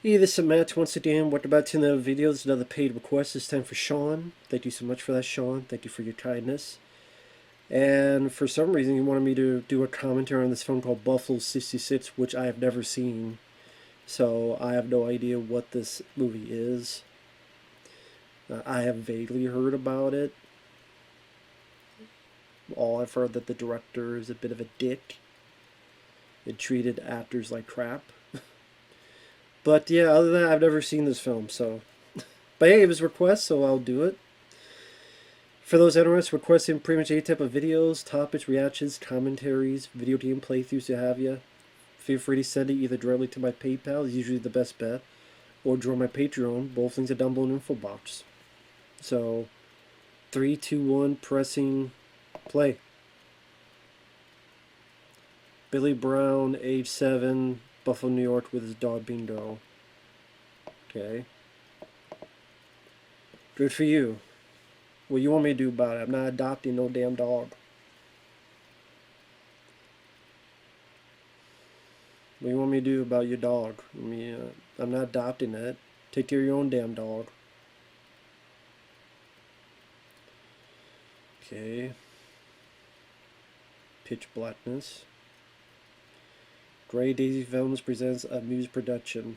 Hey, this is Matt once again. What about to another video? This is another paid request. This time for Shawn. Thank you so much for that, Shawn. Thank you for your kindness. And for some reason, you wanted me to do a commentary on this film called Buffalo 66, which I have never seen. So I have no idea what this movie is. I have vaguely heard about it. All I've heard that the director is a bit of a dick. It treated actors like crap. But yeah, other than that, I've never seen this film, so. But hey, it was a request, so I'll do it. For those interested, requesting pretty much any type of videos, topics, reactions, commentaries, video game playthroughs, to have you. Feel free to send it either directly to my PayPal, is usually the best bet, or join my Patreon. Both links are down below in the info box. So, 3, 2, 1, pressing play. Billy Brown, age 7, Buffalo, New York, with his dog Bingo. Okay. Good for you. What you want me to do about it? I'm not adopting no damn dog. What do you want me to do about your dog? I mean, I'm not adopting it. Take care of your own damn dog. Okay. Pitch Blackness. Gray Daisy Films presents a Muse production.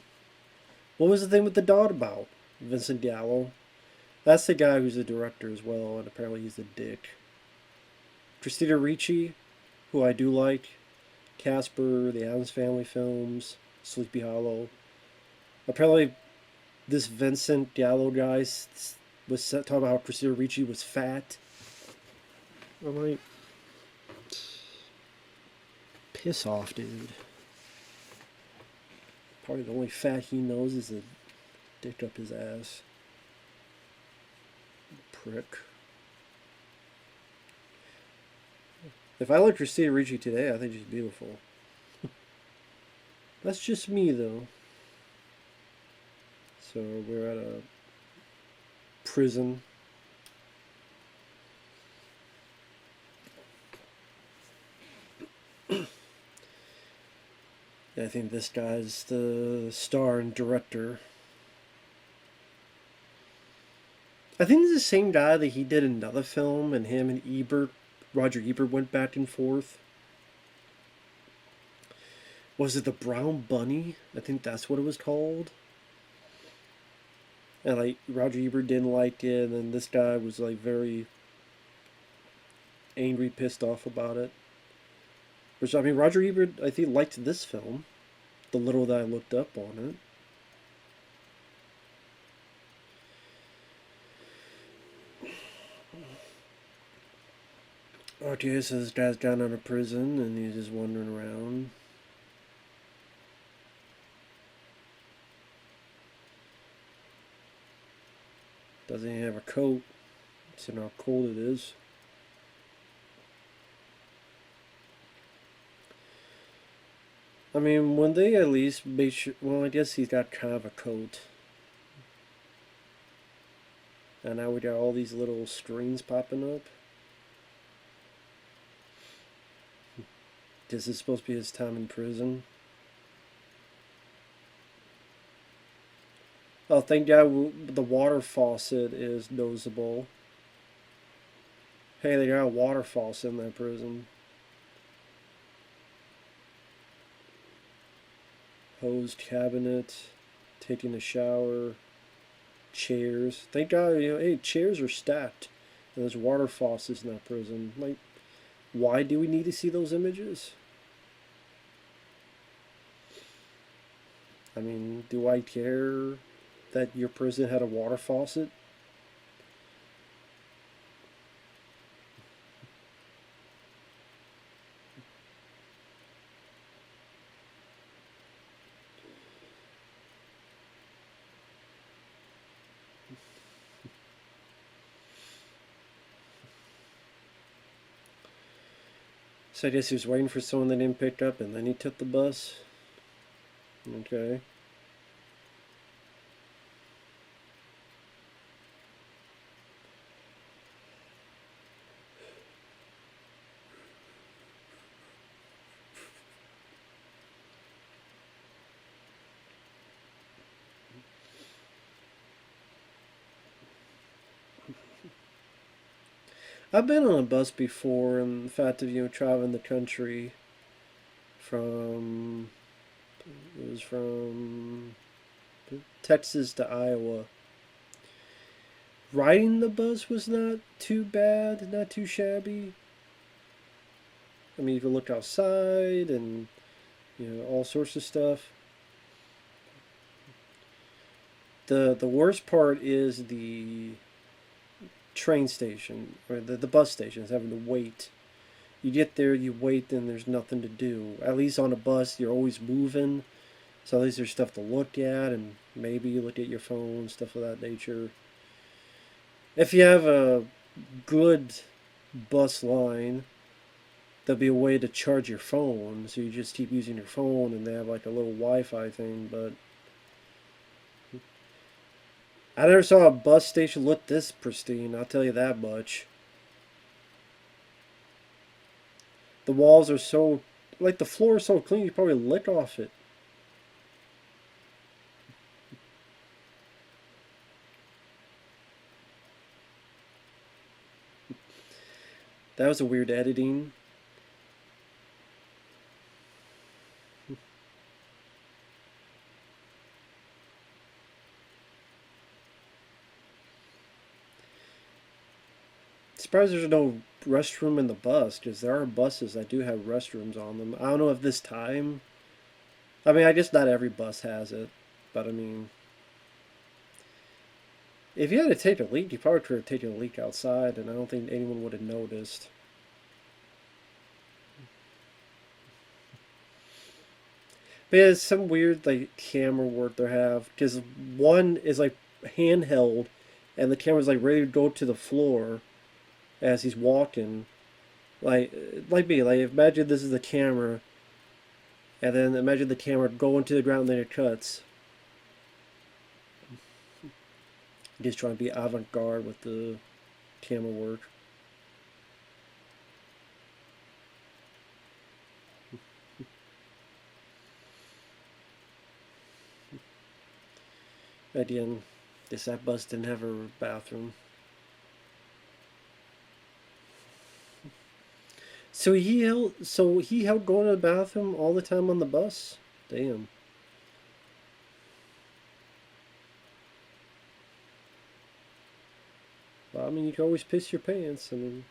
What was the thing with the dog about? Vincent Gallo. That's the guy who's the director as well, and apparently he's a dick. Christina Ricci, who I do like. Casper, the Addams Family films, Sleepy Hollow. Apparently, this Vincent Gallo guy was talking about how Christina Ricci was fat. I'm like, piss off, dude. Probably the only fat he knows is a dick up his ass. Prick. If I like Christina Ricci today, I think she's beautiful. That's just me, though. So we're at a prison. I think this guy's the star and director. I think it's the same guy that he did another film, and him and Roger Ebert went back and forth. Was it The Brown Bunny? I think that's what it was called. And like Roger Ebert didn't like it, and then this guy was like very angry, pissed off about it. Which, I mean, Roger Ebert, I think, liked this film. The little that I looked up on it. Okay, so this guy's gotten out of prison and he's just wandering around. Doesn't even have a coat. See how cold it is. I mean, when they at least make sure... Well, I guess he's got kind of a coat. And now we got all these little strings popping up. This is supposed to be his time in prison. Oh, thank God the water faucet is noticeable. Hey, they got a water faucet in that prison. Hosed cabinet, taking a shower, chairs. Thank God, hey, chairs are stacked. And there's water faucets in that prison. Like, why do we need to see those images? I mean, do I care that your prison had a water faucet? So I guess he was waiting for someone that didn't pick up and then he took the bus. Okay. I've been on a bus before, and the fact of traveling the country from it was from Texas to Iowa. Riding the bus was not too bad, not too shabby. I mean, you could look outside and all sorts of stuff. The worst part is the train station or the bus station is having to wait. You get there, you wait, and there's nothing to do. At least on a bus, you're always moving, so at least there's stuff to look at, and maybe you look at your phone, stuff of that nature. If you have a good bus line, there'll be a way to charge your phone, so you just keep using your phone, and they have like a little Wi-Fi thing, but I never saw a bus station look this pristine, I'll tell you that much. The walls are so, like the floor is so clean, you probably lick off it. That was a weird editing. Surprised there's no restroom in the bus, because there are buses that do have restrooms on them. I don't know if this time. I mean, I guess not every bus has it, but I mean, if you had to take a leak, you probably could have taken a leak outside, and I don't think anyone would have noticed. But yeah, it's some weird like camera work they have, because one is like handheld, and the camera's like ready to go to the floor as he's walking. Like me, like imagine this is the camera, and then imagine the camera going to the ground, and then it cuts. Just trying to be avant-garde with the camera work. Again, that bus didn't have a bathroom. So he held going to the bathroom all the time on the bus? Damn. Well, I mean, you can always piss your pants. I mean,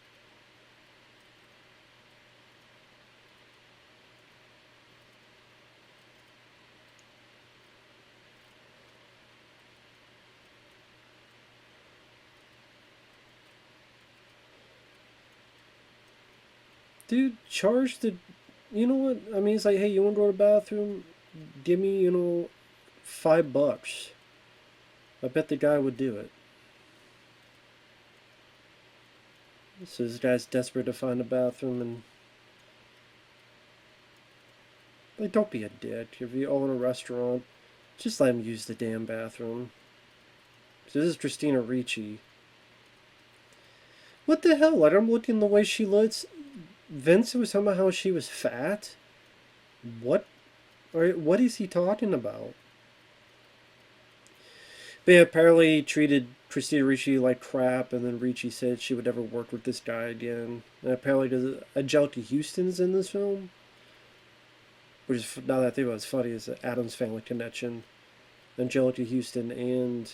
dude, charge the. You know what? I mean, it's like, hey, you want to go to the bathroom? Give me, $5. I bet the guy would do it. So this guy's desperate to find a bathroom, and like, don't be a dick. If you own a restaurant, just let him use the damn bathroom. So this is Christina Ricci. What the hell? Like, I'm looking the way she looks. Vince was talking about how she was fat. What? Or what is he talking about? But yeah, apparently he treated Christina Ricci like crap, and then Ricci said she would never work with this guy again. And apparently, Anjelica Huston's in this film, which is, now that I think about it, it's funny, is the Addams Family connection. Anjelica Huston and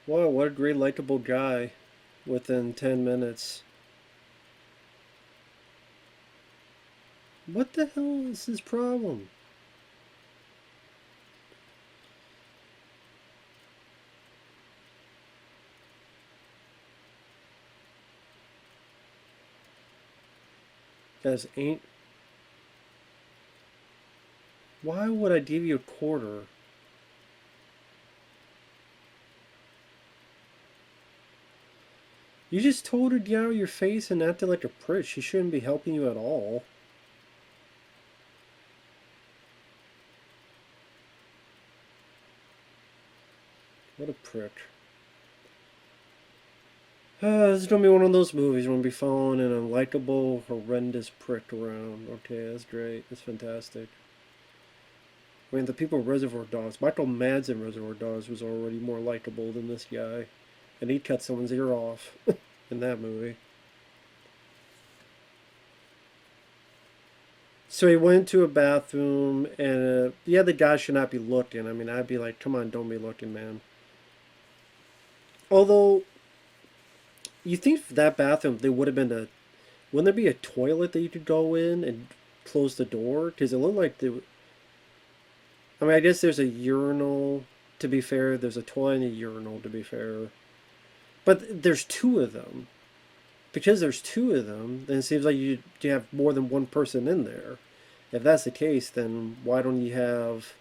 wow, what a great likable guy within 10 minutes. What the hell is his problem? Guys, ain't. Why would I give you a quarter? You just told her to get out of your face and acted like a prick. She shouldn't be helping you at all. What a prick. This is gonna be one of those movies where I'm gonna be following an unlikable, horrendous prick around. Okay, that's great. That's fantastic. I mean, the people in Reservoir Dogs, Michael Madsen in Reservoir Dogs was already more likable than this guy. And he cut someone's ear off in that movie. So he went to a bathroom, and yeah, the guy should not be looking. I mean, I'd be like, come on, don't be looking, man. Although, you think for that bathroom, there would have been a. Wouldn't there be a toilet that you could go in and close the door? Because it looked like the. I mean, I guess there's a urinal, to be fair. There's a toilet and a urinal, to be fair. But there's two of them. Because there's two of them, then it seems like you have more than one person in there. If that's the case, then why don't you have,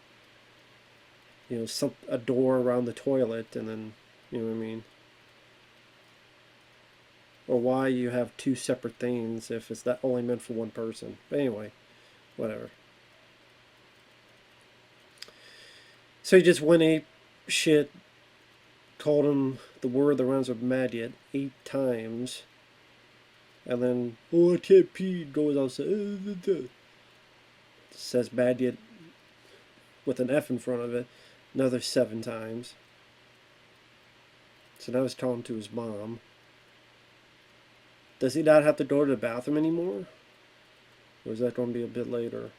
a door around the toilet, and then, you know what I mean? Or why you have two separate things if it's that only meant for one person. But anyway, whatever. So he just went ape shit, called him the word that rhymes with mad yet 8 times. And then, oh, I can't pee, goes outside. Says bad yet with an F in front of it another 7 times. So now he's talking to his mom. Does he not have to go to the bathroom anymore? Or is that going to be a bit later?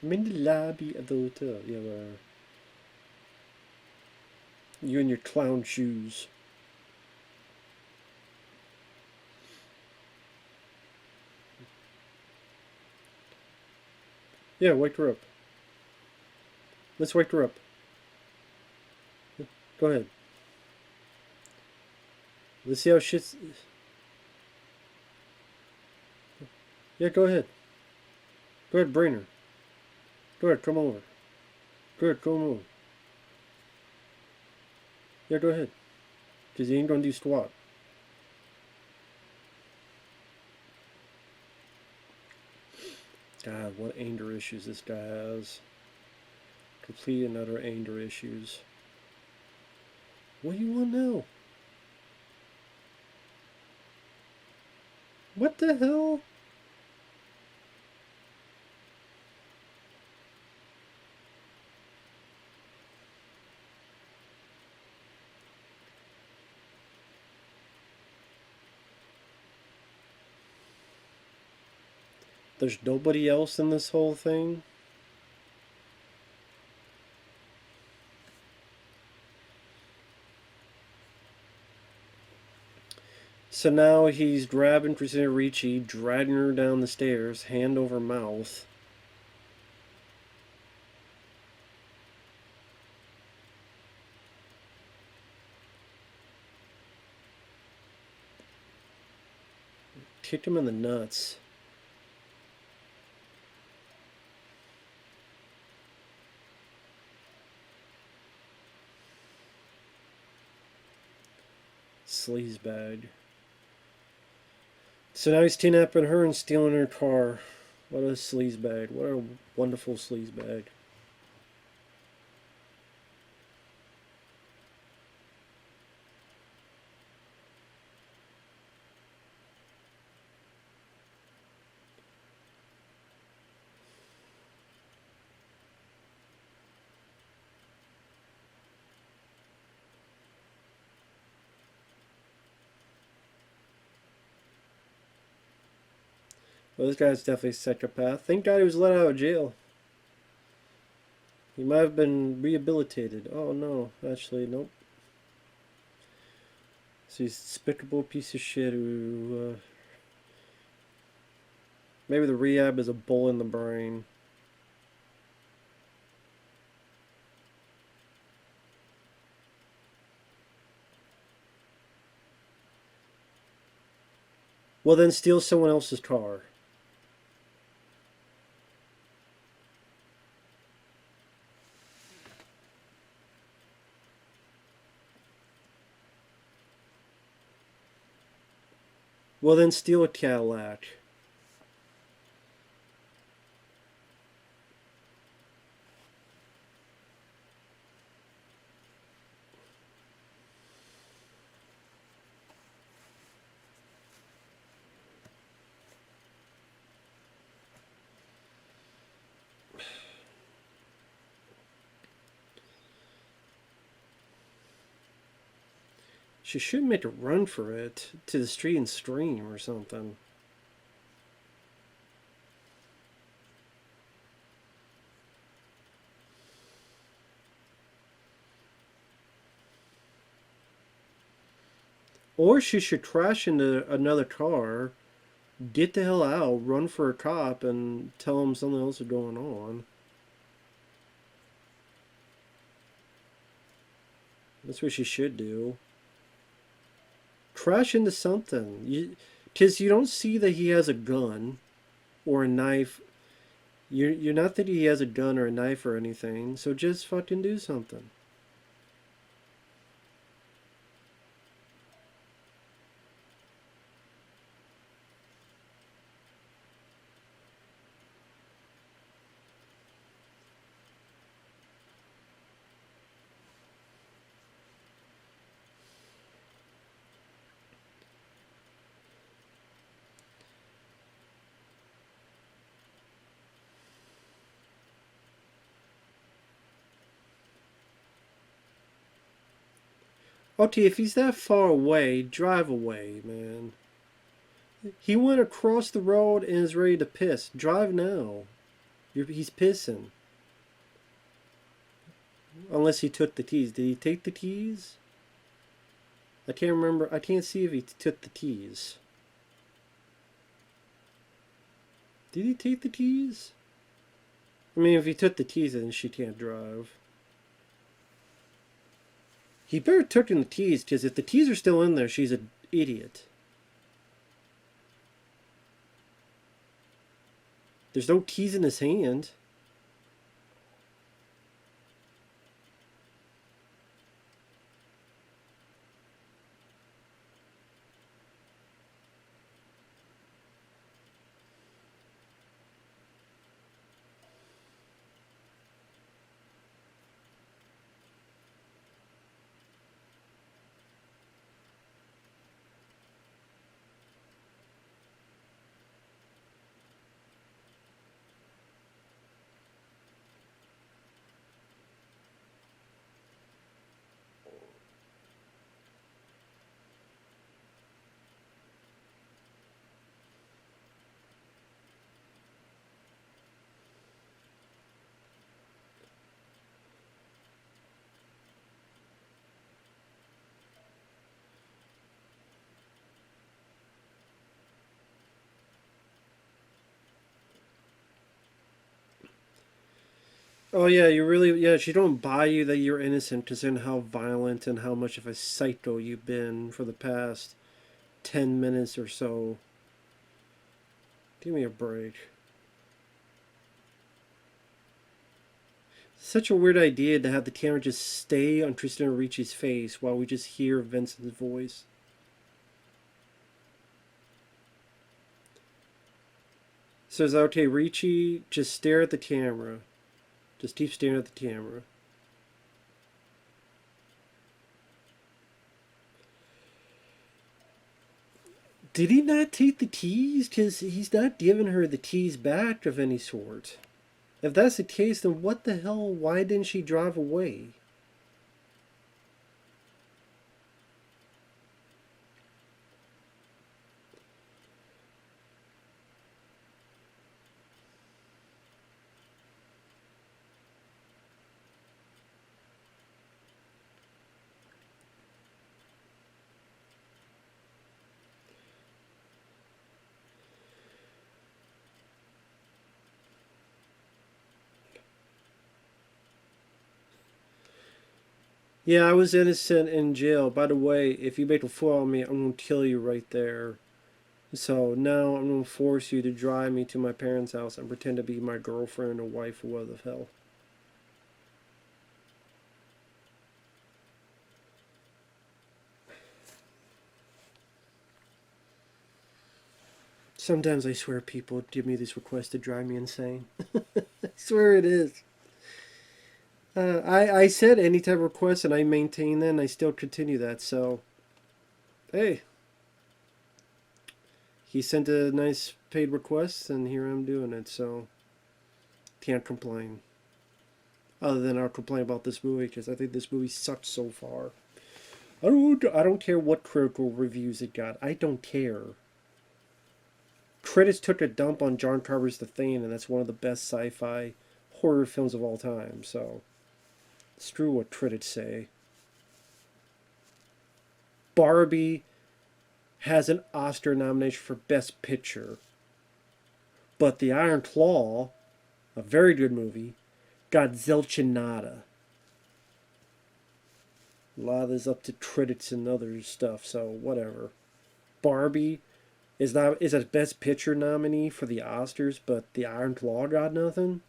I'm in the lobby of the hotel. Yeah, where? You in your clown shoes. Yeah, wake her up. Let's wake her up. Go ahead. Let's see how shit's... Yeah, go ahead. Go ahead, bring her. Go ahead, come over. Go ahead, come over. Yeah, go ahead. Because you ain't gonna do squat. God, what anger issues this guy has. Complete and utter anger issues. What do you want now? What the hell? There's nobody else in this whole thing? So now he's grabbing Christina Ricci, dragging her down the stairs, hand over mouth. Kicked him in the nuts. Sleazebag. So now he's kidnapping her and stealing her car. What a sleazebag. What a wonderful sleazebag. Well, this guy's definitely a psychopath. Thank God he was let out of jail. He might have been rehabilitated. Oh no, actually, nope. So he's a despicable piece of shit who... maybe the rehab is a bull in the brain. Well, then steal someone else's car. Well, then steal a Cadillac. She should make a run for it to the street and scream or something. Or she should crash into another car, get the hell out, run for a cop, and tell him something else is going on. That's what she should do. Crash into something. Because you don't see that he has a gun or a knife. You're not that he has a gun or a knife or anything, so just fucking do something. Okay, if he's that far away, drive away, man. He went across the road and is ready to piss. Drive now. He's pissing. Unless he took the keys. Did he take the keys? I can't remember. I can't see if he took the keys. Did he take the keys? I mean, if he took the keys, then she can't drive. He better took in the keys, because if the keys are still in there, she's an idiot. There's no keys in his hand. Oh yeah, you really yeah. She don't buy you that you're innocent, considering how violent and how much of a psycho you've been for the past 10 minutes or so. Give me a break. Such a weird idea to have the camera just stay on Christina Ricci's face while we just hear Vincent's voice. Says, okay, Ricci, just stare at the camera. Just keep staring at the camera. Did he not take the keys? Because he's not giving her the keys back of any sort. If that's the case, then what the hell? Why didn't she drive away? Yeah, I was innocent in jail. By the way, if you make a fool of me, I'm going to kill you right there. So now I'm going to force you to drive me to my parents' house and pretend to be my girlfriend or wife or what the hell. Sometimes I swear people give me these requests to drive me insane. I swear it is. I said any type of request and I maintain that and I still continue that. So, hey, he sent a nice paid request and here I'm doing it. So, can't complain. Other than I'll complain about this movie because I think this movie sucks so far. I don't care what critical reviews it got. I don't care. Critics took a dump on John Carpenter's The Thing, and that's one of the best sci-fi horror films of all time. So, screw what critics say. Barbie has an Oscar nomination for Best Picture, but The Iron Claw, a very good movie, got zilch nada. A lot of this up to critics and other stuff, so whatever. Barbie is a Best Picture nominee for the Oscars, but The Iron Claw got nothing.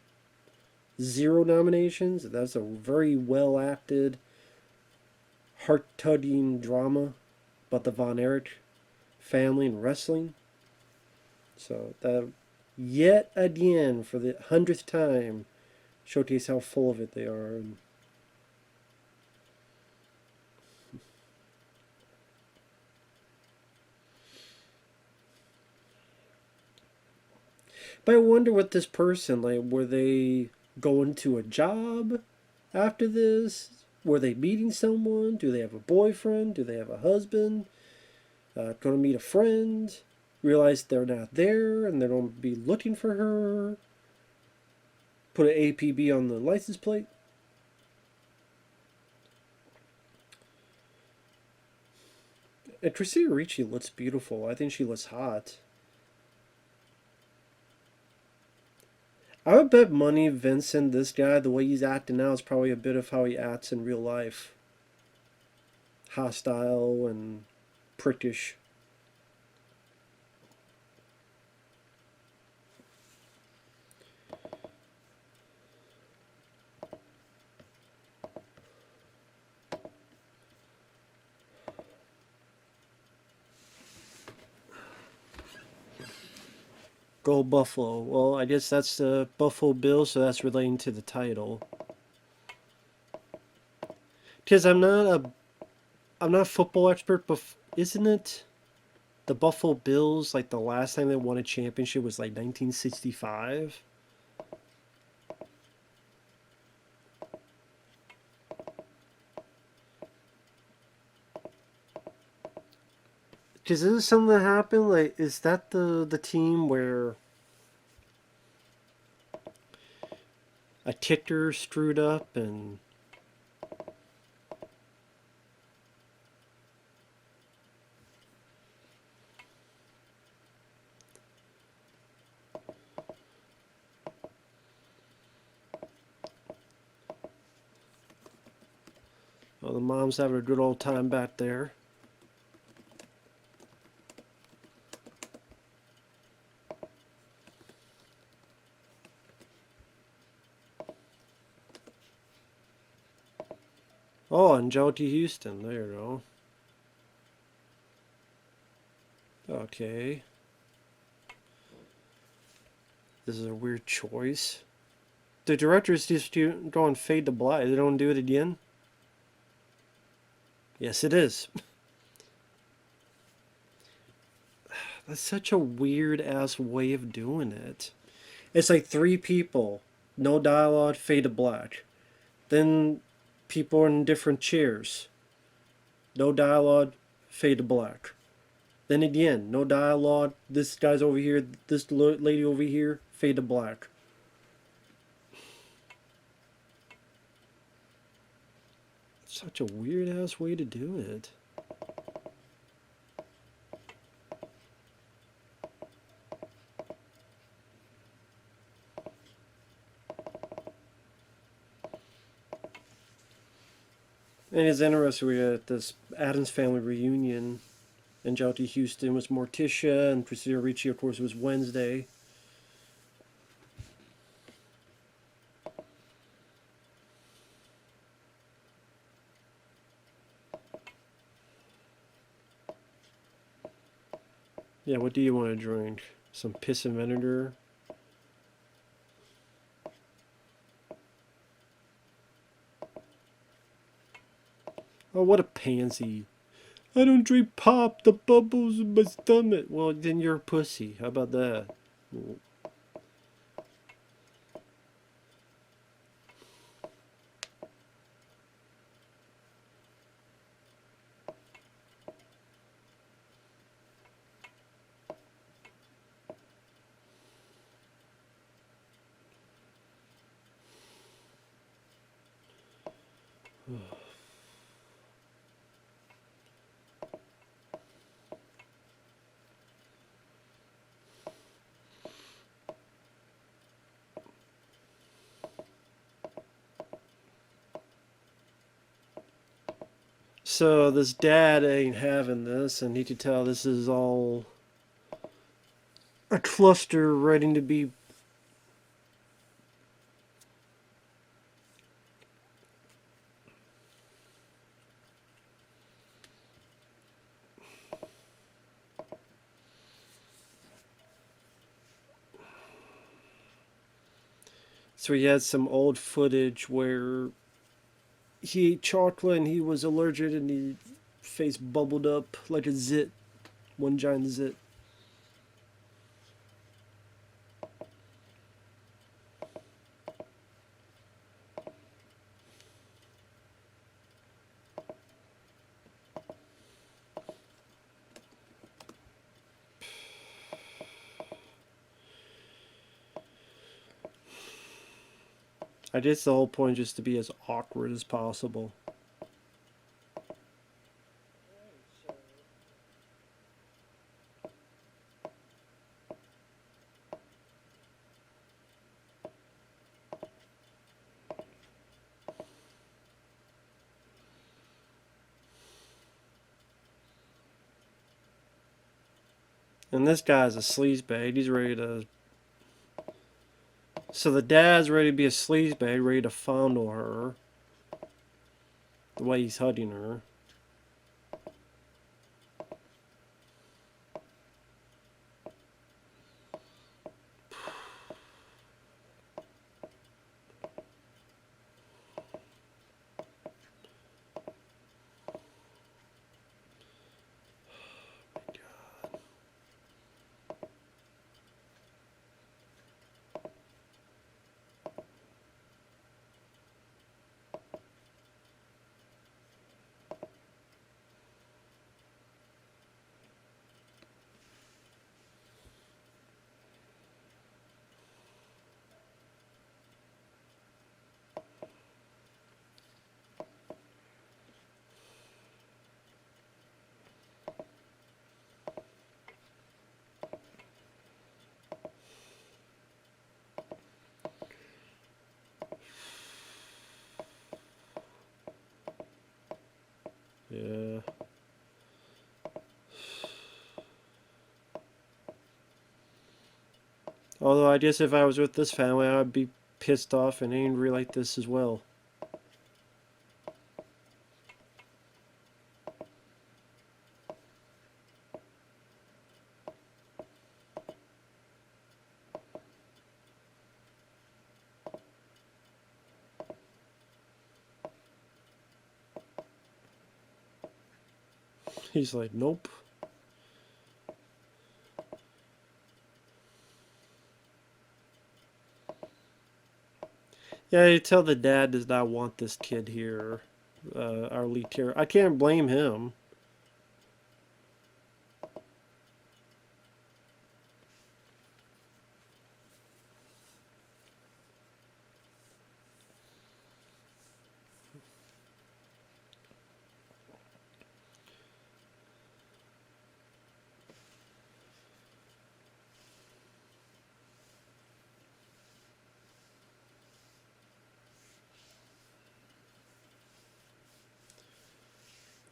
0 nominations. That's a very well acted, heart tugging drama about the Von Erich family and wrestling. So that yet again for the 100th time showcase how full of it they are. But I wonder what this person, like, were they going to a job after this? Were they meeting someone? Do they have a boyfriend? Do they have a husband? Going to meet a friend? Realize they're not there and they're going to be looking for her? Put an APB on the license plate? And Christina Ricci looks beautiful. I think she looks hot. I would bet money Vincent, this guy, the way he's acting now is probably a bit of how he acts in real life. Hostile and prickish. Go Buffalo. Well, I guess that's the Buffalo Bills, so that's relating to the title. Because I'm not a football expert, but isn't it the Buffalo Bills, like the last time they won a championship was like 1965? Because isn't something that happened? Like, is that the team where a kicker screwed up and well, the mom's having a good old time back there? Oh, Anjelica Huston. There you go. Okay. This is a weird choice. The directors just go and fade to black. They don't do it again? Yes, it is. That's such a weird ass way of doing it. It's like 3 people, no dialogue, fade to black. Then people in different chairs, no dialogue, fade to black. Then again, no dialogue. This guy's over here, this lady over here, fade to black. Such a weird ass way to do it. And it's interesting, we had this Addams Family reunion, and Anjelica Huston was Morticia, and Christina Ricci, of course, was Wednesday. Yeah, what do you want to drink? Some piss and vinegar? Oh, what a pansy. I don't drink pop, the bubbles in my stomach. Well, then you're a pussy. How about that? So this dad ain't having this, and he could tell this is all a cluster waiting to be. So he had some old footage where he ate chocolate and he was allergic and his face bubbled up like a zit, one giant zit. I guess the whole point is just to be as awkward as possible. And this guy's a sleazebag. He's ready to. So the dad's ready to be a sleazebag, ready to fondle her. The way he's hugging her. Yeah. Although I guess if I was with this family, I would be pissed off and angry like this as well. He's like, nope. Yeah, you tell the dad does not want this kid here. Our lead character. I can't blame him.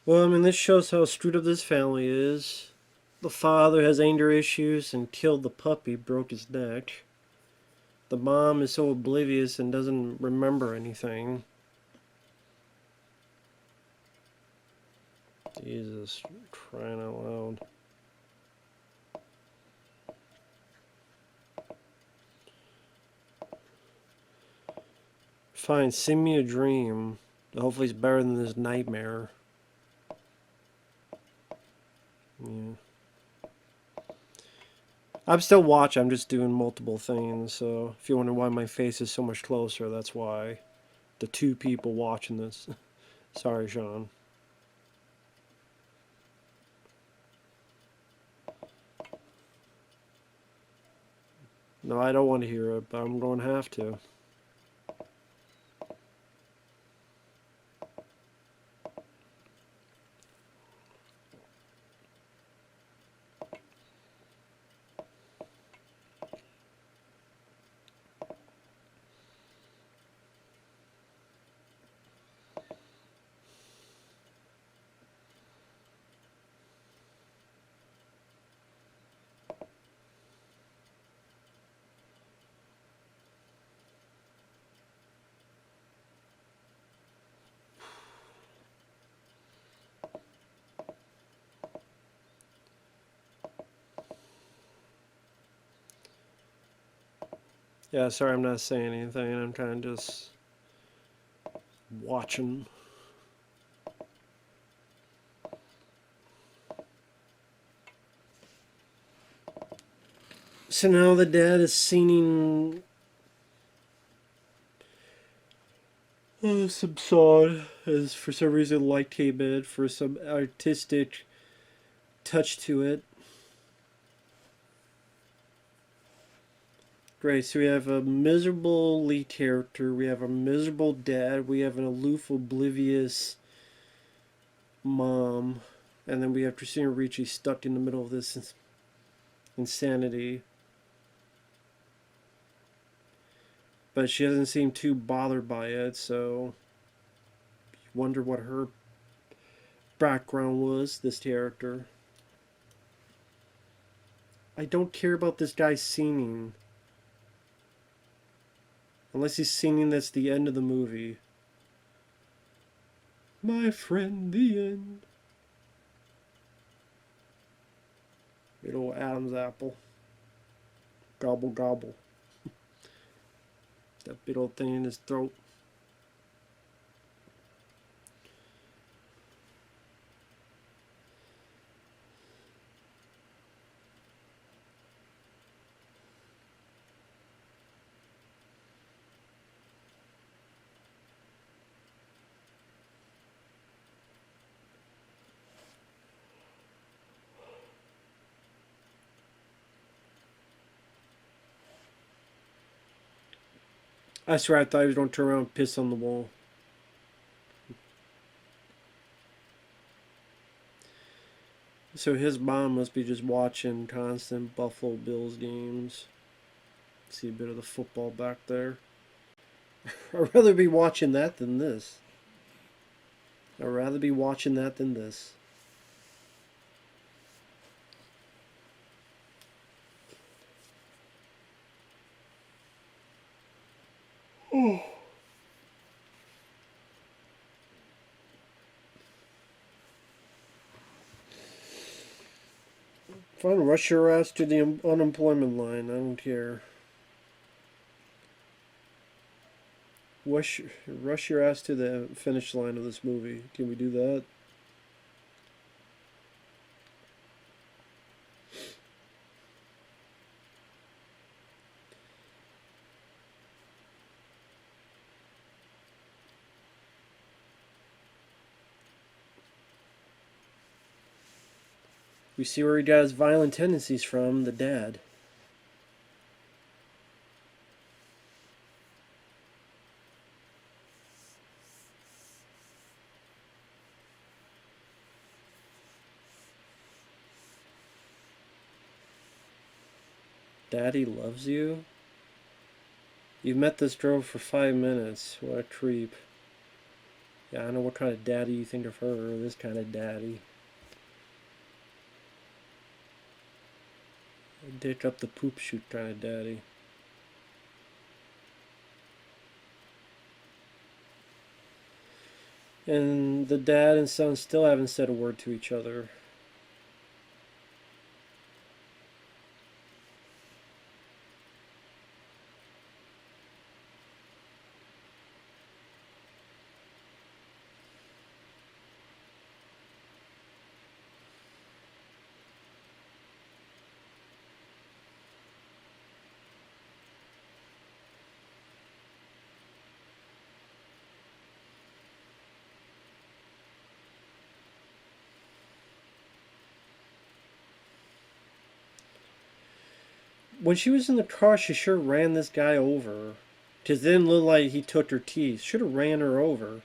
Well, I mean, this shows how screwed up this family is. The father has anger issues and killed the puppy, broke his neck. The mom is so oblivious and doesn't remember anything. Jesus, crying out loud. Fine, send me a dream. Hopefully it's better than this nightmare. Yeah. I'm still watching, I'm just doing multiple things, so if you wonder why my face is so much closer, that's why. The two people watching this. Sorry, Shawn. No, I don't want to hear it, but I'm going to have to. Yeah, sorry, I'm not saying anything. I'm kind of just watching. So now the dad is singing some song, as for some reason liked K-Bed for some artistic touch to it. Great, so we have a miserable lead character, we have a miserable dad, we have an aloof, oblivious mom, and then we have Christina Ricci stuck in the middle of this insanity. But she doesn't seem too bothered by it, so you wonder what her background was, this character. I don't care about this guy singing. Unless he's singing that's the end of the movie. My friend, the end. Big old Adam's apple. Gobble, gobble. That big old thing in his throat. I swear I thought he was going to turn around and piss on the wall. So his mom must be just watching constant Buffalo Bills games. See a bit of the football back there. I'd rather be watching that than this. I'd rather be watching that than this. Oh. Fine, rush your ass to the unemployment line. I don't care. Rush your ass to the finish line of this movie. Can we do that? We see where he got his violent tendencies from, the dad. Daddy loves you? You've met this girl for 5 minutes. What a creep. Yeah, I know what kind of daddy you think of her. This kind of daddy. Dick up the poop shoot kind of daddy. And the dad and son still haven't said a word to each other. When she was in the car, she sure ran this guy over. Because it didn't look like he took her teeth. Should have ran her over.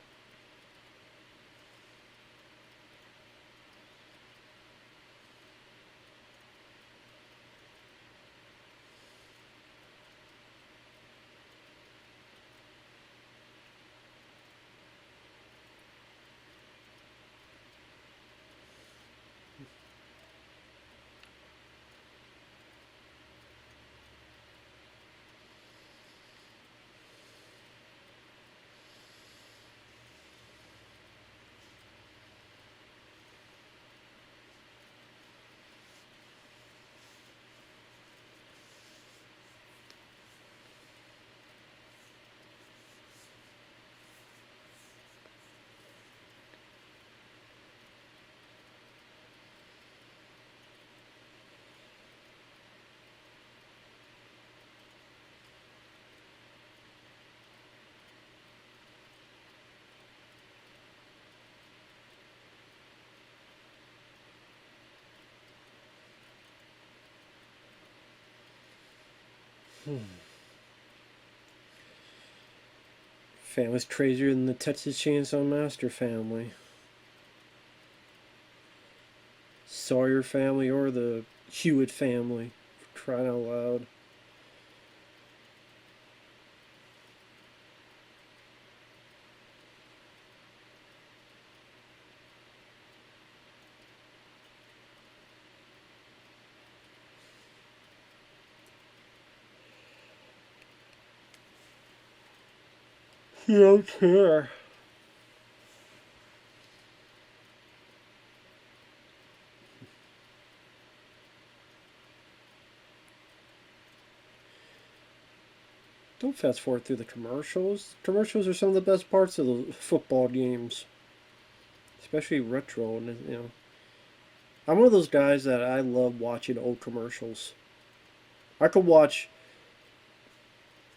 Family's crazier than the Texas Chainsaw Massacre family. Sawyer family or the Hewitt family. For crying out loud. You don't care. Don't fast forward through the commercials. Commercials are some of the best parts of the football games, especially retro. And I'm one of those guys that I love watching old commercials. I could watch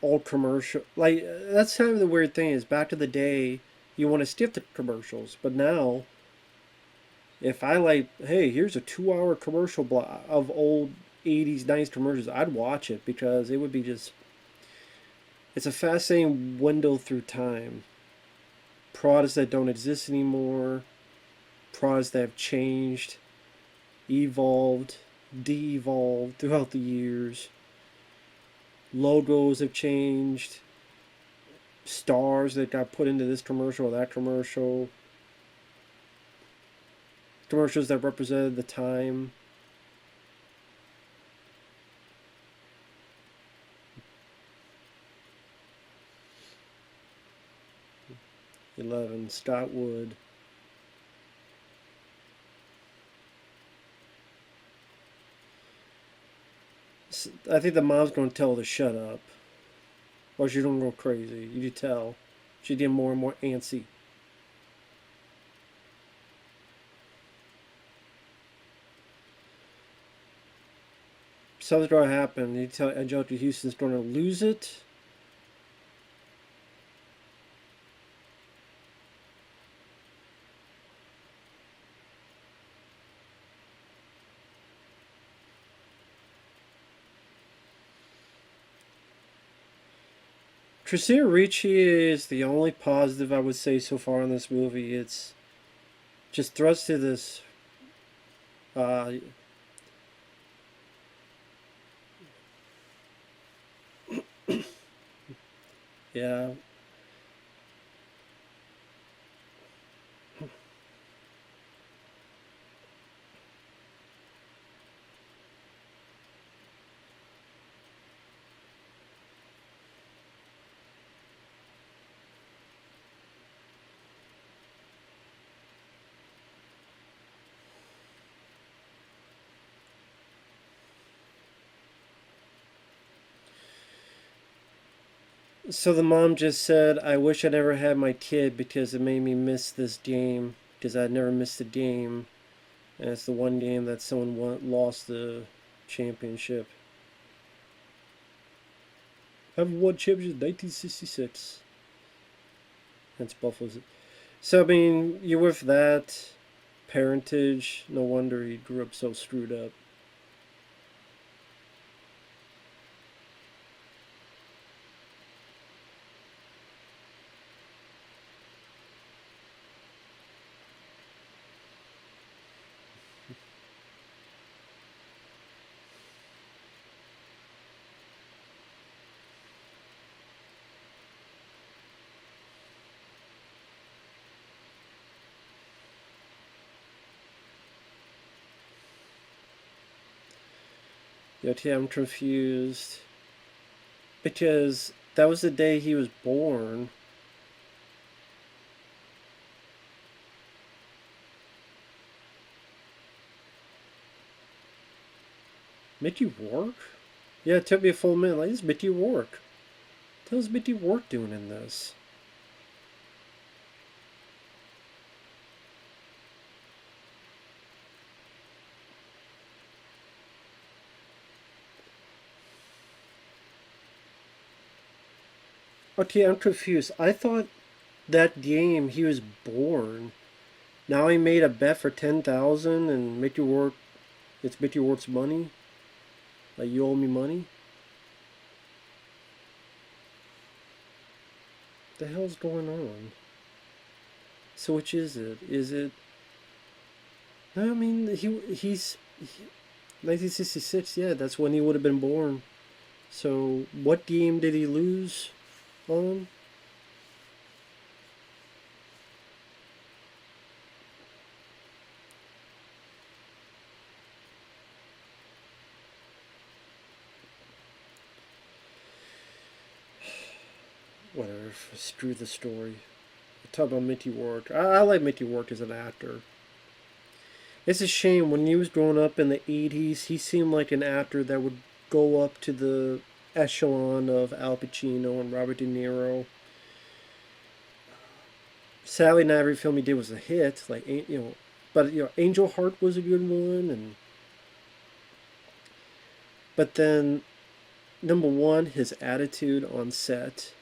old commercial like that's kind of the weird thing is back to the day you want to skip the commercials, but now if I like, hey, here's a 2 hour commercial block of old 80s, 90s commercials, I'd watch it because it would be just it's a fascinating window through time. Products that don't exist anymore, products that have changed, evolved, de-evolved throughout the years. Logos have changed, stars that got put into this commercial or that commercial, commercials that represented the time. '11, Scott Wood. I think the mom's going to tell her to shut up, or she don't go crazy. You can tell. She get more and more antsy. Something's going to happen. You tell Anjelica Huston's going to lose it. Christina Ricci is the only positive I would say so far in this movie. It's just thrust to this. Uh, yeah, so the mom just said, I wish I never had my kid because it made me miss this game. Because I'd never missed a game. And it's the one game that someone lost the championship. I haven't won championship 1966. That's Buffalo's. So, I mean, you're with that parentage. No wonder he grew up so screwed up. Yet yeah, I'm confused. Because that was the day he was born. Mickey Rourke? Yeah, it took me a full minute. Like, this is Mickey Rourke. What the hell is Mickey Rourke doing in this? Okay, I'm confused. I thought that game he was born. Now he made a bet for 10,000 and Mickey Rourke, it's Mickey Rourke's money. Like, you owe me money. the hell's going on? So which is it? Is it? I mean, he's 1966. Yeah, that's when he would have been born. So what game did he lose on? Whatever. Screw the story. Talk about Mickey Rourke. I like Mickey Rourke as an actor. It's a shame when he was growing up in the 80s, he seemed like an actor that would go up to the echelon of Al Pacino and Robert De Niro. Sadly, not every film he did was a hit, like but Angel Heart was a good one, and but then number one, his attitude on set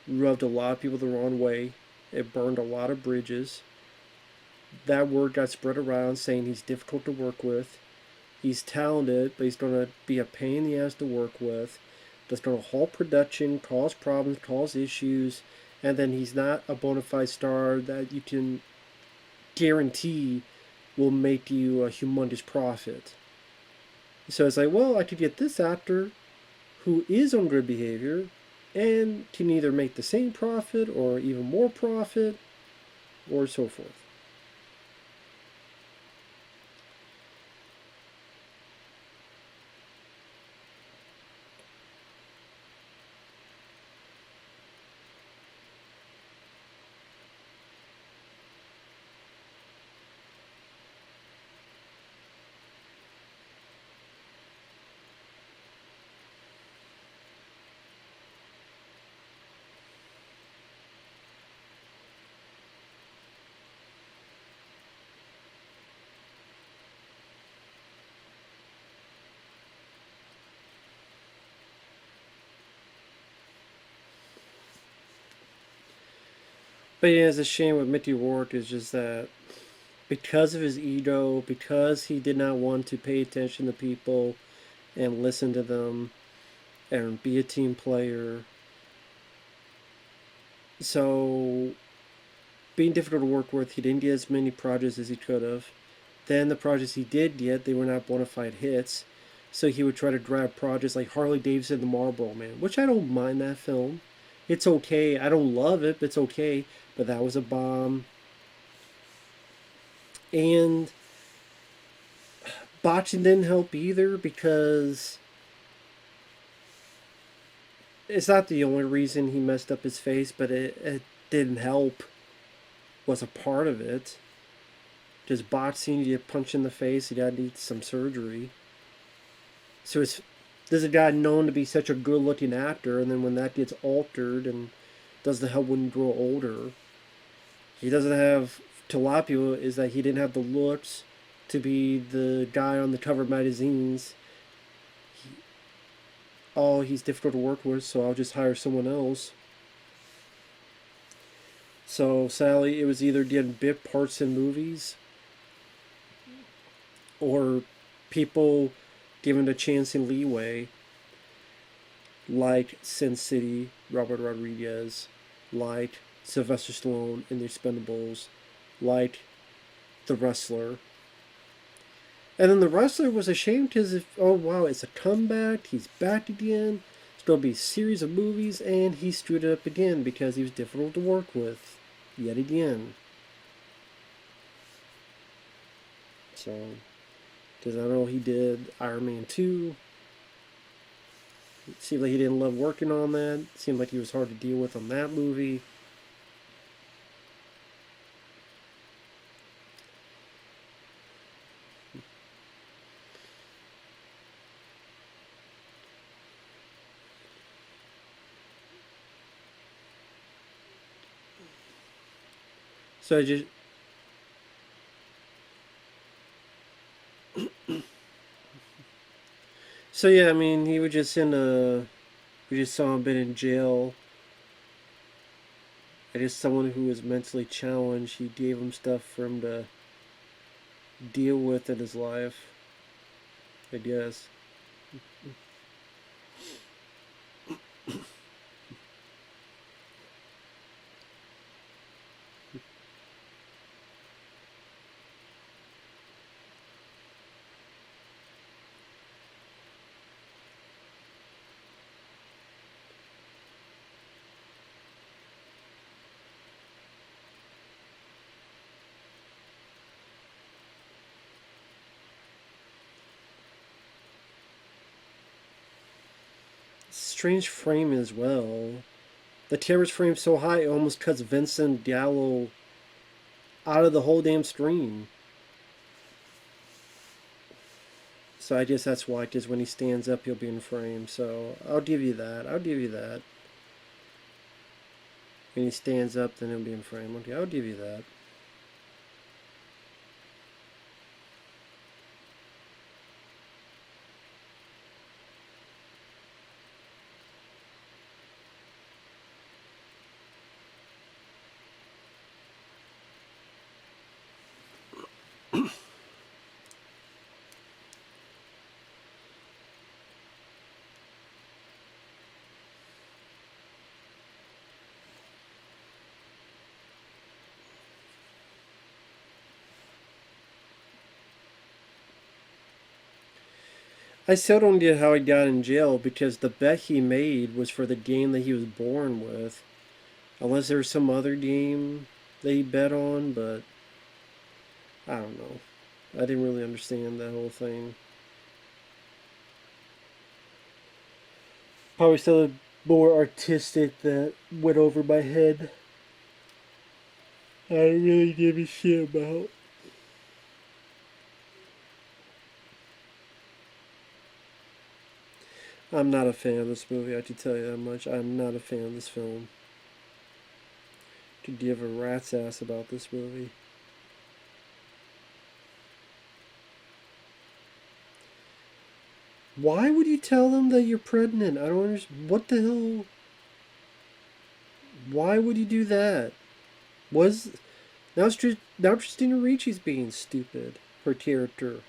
rubbed a lot of people the wrong way. It burned a lot of bridges. That word got spread around saying he's difficult to work with. He's talented, but he's going to be a pain in the ass to work with. That's going to halt production, cause problems, cause issues, and then he's not a bona fide star that you can guarantee will make you a humongous profit. So it's like, well, I could get this actor who is on good behavior and can either make the same profit or even more profit or so forth. But yeah, it's a shame with Mickey Rourke is just that because of his ego, because he did not want to pay attention to people and listen to them and be a team player. So being difficult to work with, he didn't get as many projects as he could have. Then the projects he did get, they were not bona fide hits. So he would try to grab projects like Harley Davidson and the Marlboro Man, which I don't mind that film. It's okay. I don't love it, but it's okay. But that was a bomb. And botching didn't help either because it's not the only reason he messed up his face, but it didn't help. Was a part of it. Just boxing, you get punched in the face, you gotta need some surgery. So there's a guy known to be such a good looking actor, and then when that gets altered and doesn't help when you grow older, he doesn't have. Tilapia is that he didn't have the looks to be the guy on the cover of magazines. He's difficult to work with, so I'll just hire someone else. So sadly, it was either getting bit parts in movies or people given a chance and leeway, like Sin City, Robert Rodriguez, like Sylvester Stallone in The Expendables, like The Wrestler. And then The Wrestler was ashamed because, oh wow, it's a comeback, he's back again, it's going to be a series of movies, and he screwed it up again because he was difficult to work with, yet again. So, because I know he did Iron Man 2. It seemed like he didn't love working on that. It seemed like he was hard to deal with on that movie. So I just. So yeah, I mean, he was just in a. We just saw him been in jail. I guess someone who was mentally challenged, he gave him stuff for him to deal with in his life. I guess. strange frame as well. The camera's framed so high it almost cuts Vincent Gallo out of the whole damn screen. So I guess that's why, because when he stands up, he'll be in frame. So I'll give you that. I'll give you that. When he stands up, then he'll be in frame. Okay, I'll give you that. I still don't get how he got in jail because the bet he made was for the game that he was born with. Unless there was some other game that he bet on, but I don't know. I didn't really understand that whole thing. Probably something more artistic that went over my head. I didn't really give a shit about. I'm not a fan of this movie, I can tell you that much. I'm not a fan of this film. Could give a rat's ass about this movie. Why would you tell them that you're pregnant? I don't understand. What the hell? Why would you do that? Was now Christina Ricci's being stupid. Her character.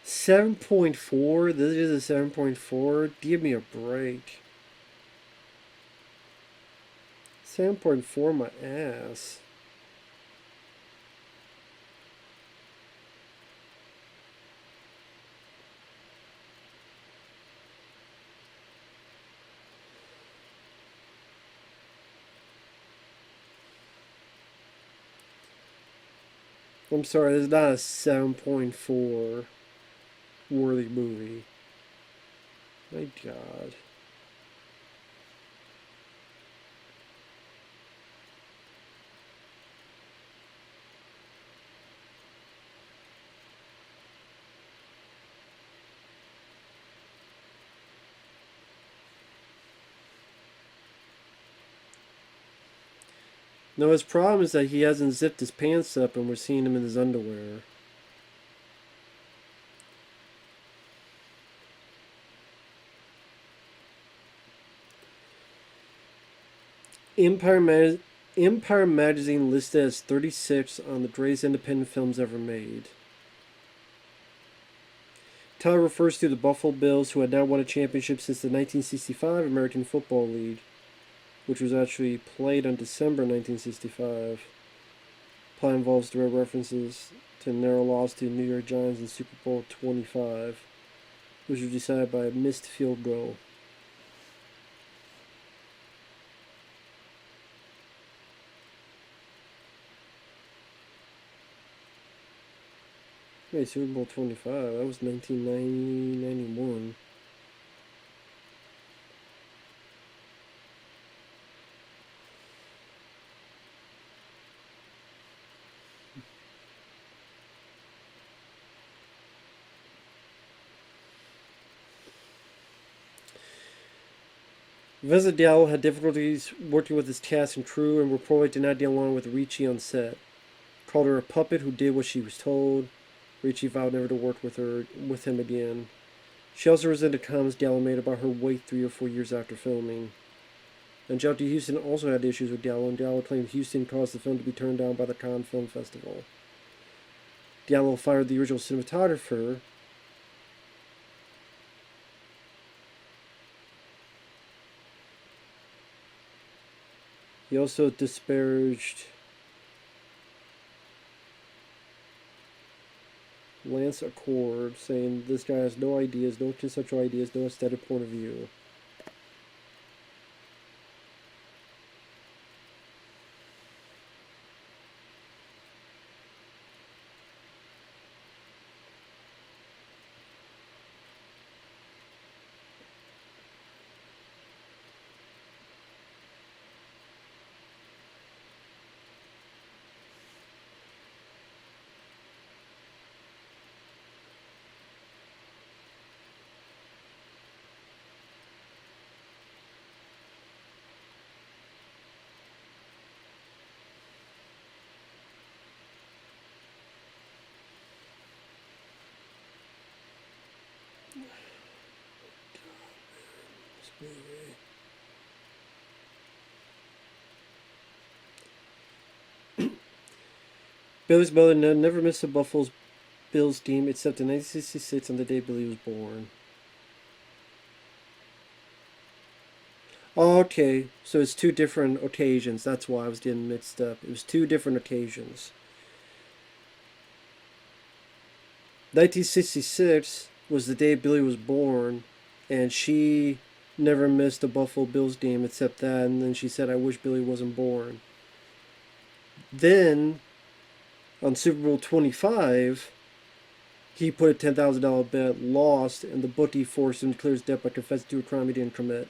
7.4. This is a 7.4. Give me a break. 7.4 my ass. I'm sorry, this is not a 7.4 worthy movie. My God. No, his problem is that he hasn't zipped his pants up and we're seeing him in his underwear. Empire Magazine listed as 36 on the greatest independent films ever made. Title refers to the Buffalo Bills, who had not won a championship since the 1965 American Football League, which was actually played on December 1965. Plot involves direct references to narrow loss to the New York Giants in Super Bowl 25, which was decided by a missed field goal. Wait, Super Bowl 25, that was 1991. Vincent Gallo had difficulties working with his cast and crew and reportedly did not get along with Ricci on set. Called her a puppet who did what she was told. Ricci vowed never to work with him again. She also resented comments Gallo made about her weight 3 or 4 years after filming. Anjelica Huston also had issues with Gallo, and Gallo claimed Huston caused the film to be turned down by the Cannes Film Festival. Gallo fired the original cinematographer. He also disparaged Lance Accord, saying this guy has no ideas, no conceptual ideas, no aesthetic point of view. Billy's mother never missed a Buffalo Bills game except in 1966 on the day Billy was born. Oh, okay, so it's two different occasions. That's why I was getting mixed up. It was two different occasions. 1966 was the day Billy was born, and she never missed a Buffalo Bills game except that, and then she said, I wish Billy wasn't born. Then, on Super Bowl 25, he put a $10,000 bet, lost, and the bookie forced him to clear his debt by confessing to a crime he didn't commit.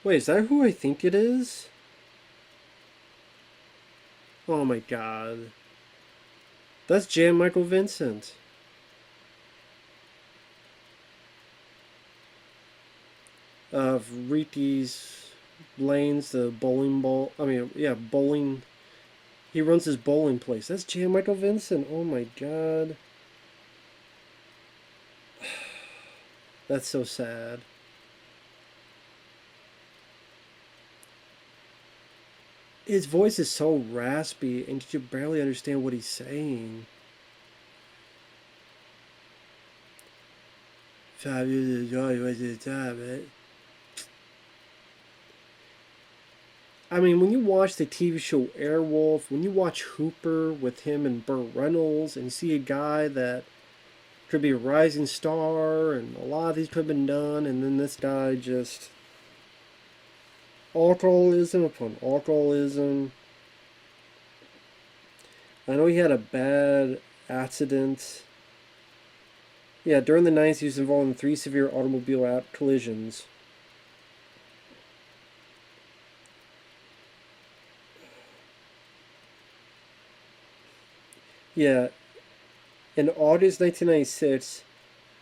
Wait, is that who I think it is? Oh my god. That's Jan Michael Vincent. Of Ricci's Lanes, the bowling ball. I mean, yeah, bowling. He runs his bowling place. That's Jan Michael Vincent. Oh my god. That's so sad. His voice is so raspy, and you barely understand what he's saying. 5 years ago, was the time, right? I mean, when you watch the TV show Airwolf, when you watch Hooper with him and Burt Reynolds, and you see a guy that could be a rising star, and a lot of these could have been done, and then this guy just alcoholism upon alcoholism. I know he had a bad accident. Yeah, during the 90s, he was involved in 3 severe automobile collisions. Yeah, in August 1996,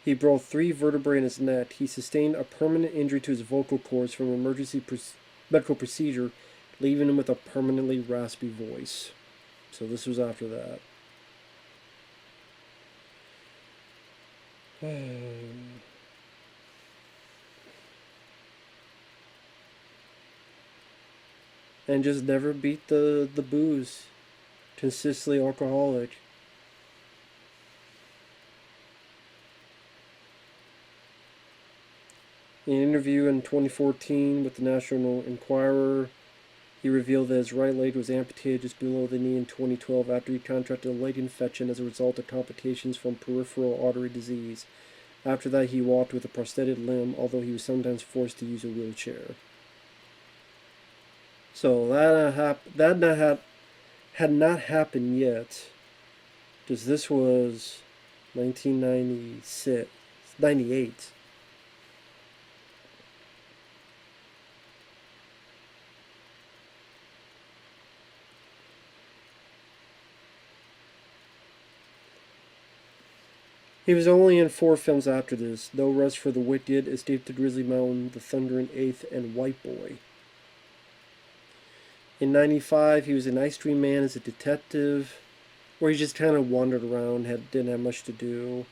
he broke 3 vertebrae in his neck. He sustained a permanent injury to his vocal cords from an emergency medical procedure, leaving him with a permanently raspy voice. So this was after that. And just never beat the booze. Consistently alcoholic. In an interview in 2014 with the National Enquirer, he revealed that his right leg was amputated just below the knee in 2012 after he contracted a leg infection as a result of complications from peripheral artery disease. After that, he walked with a prosthetic limb, although he was sometimes forced to use a wheelchair. So that had not happened yet, because this was 1996, 98. He was only in 4 films after this: No Rest for the Wicked, Escape to Grizzly Mountain, The Thundering Eighth, and White Boy. In 95, he was in Ice Cream Man as a detective, where he just kind of wandered around, didn't have much to do.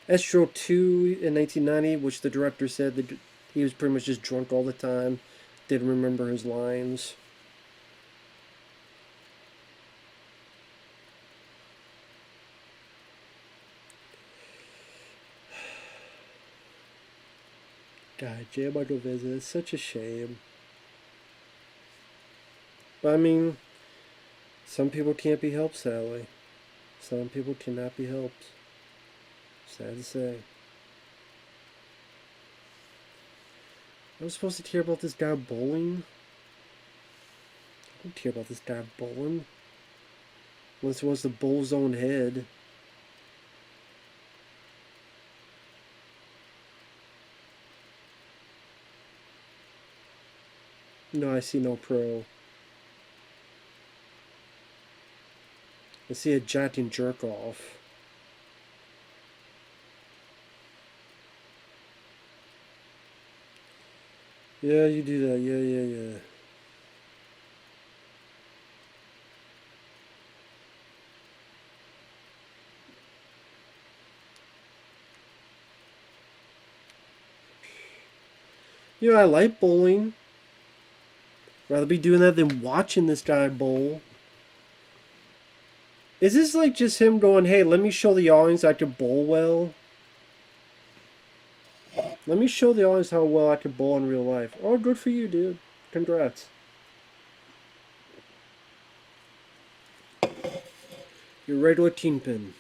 Estro 2 in 1990, which the director said that he was pretty much just drunk all the time, didn't remember his lines. God, J. Michael Vincent, it's such a shame. But I mean, some people can't be helped, sadly. Some people cannot be helped. Sad to say. I was supposed to care about this guy bowling. I don't care about this guy bowling. Unless it wants to bowl his own head. No, I see no pro. I see a jack and jerk off. Yeah, you do that. Yeah, yeah, yeah. You know, I like bowling. Rather be doing that than watching this guy bowl. Is this like just him going, hey, let me show the audience I can bowl well? Let me show the audience how well I can bowl in real life. Oh, good for you, dude. Congrats. Your regular teen pin.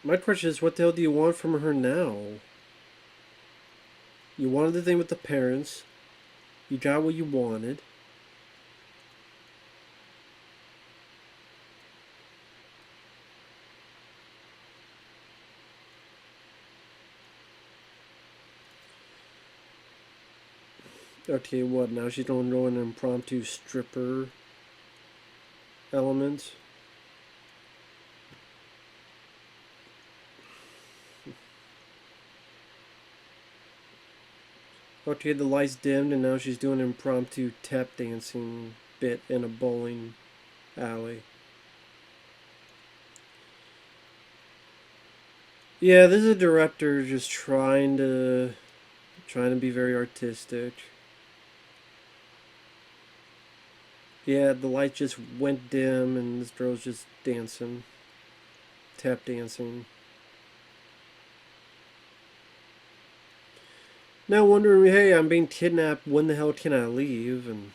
My question is, what the hell do you want from her now? You wanted the thing with the parents. You got what you wanted. Okay, what now? She's gonna go an impromptu stripper element. Okay, the lights dimmed and now she's doing an impromptu tap dancing bit in a bowling alley. Yeah, this is a director just trying to be very artistic. Yeah, the light just went dim and this girl's just dancing. Tap dancing. Now wondering, hey, I'm being kidnapped, when the hell can I leave? And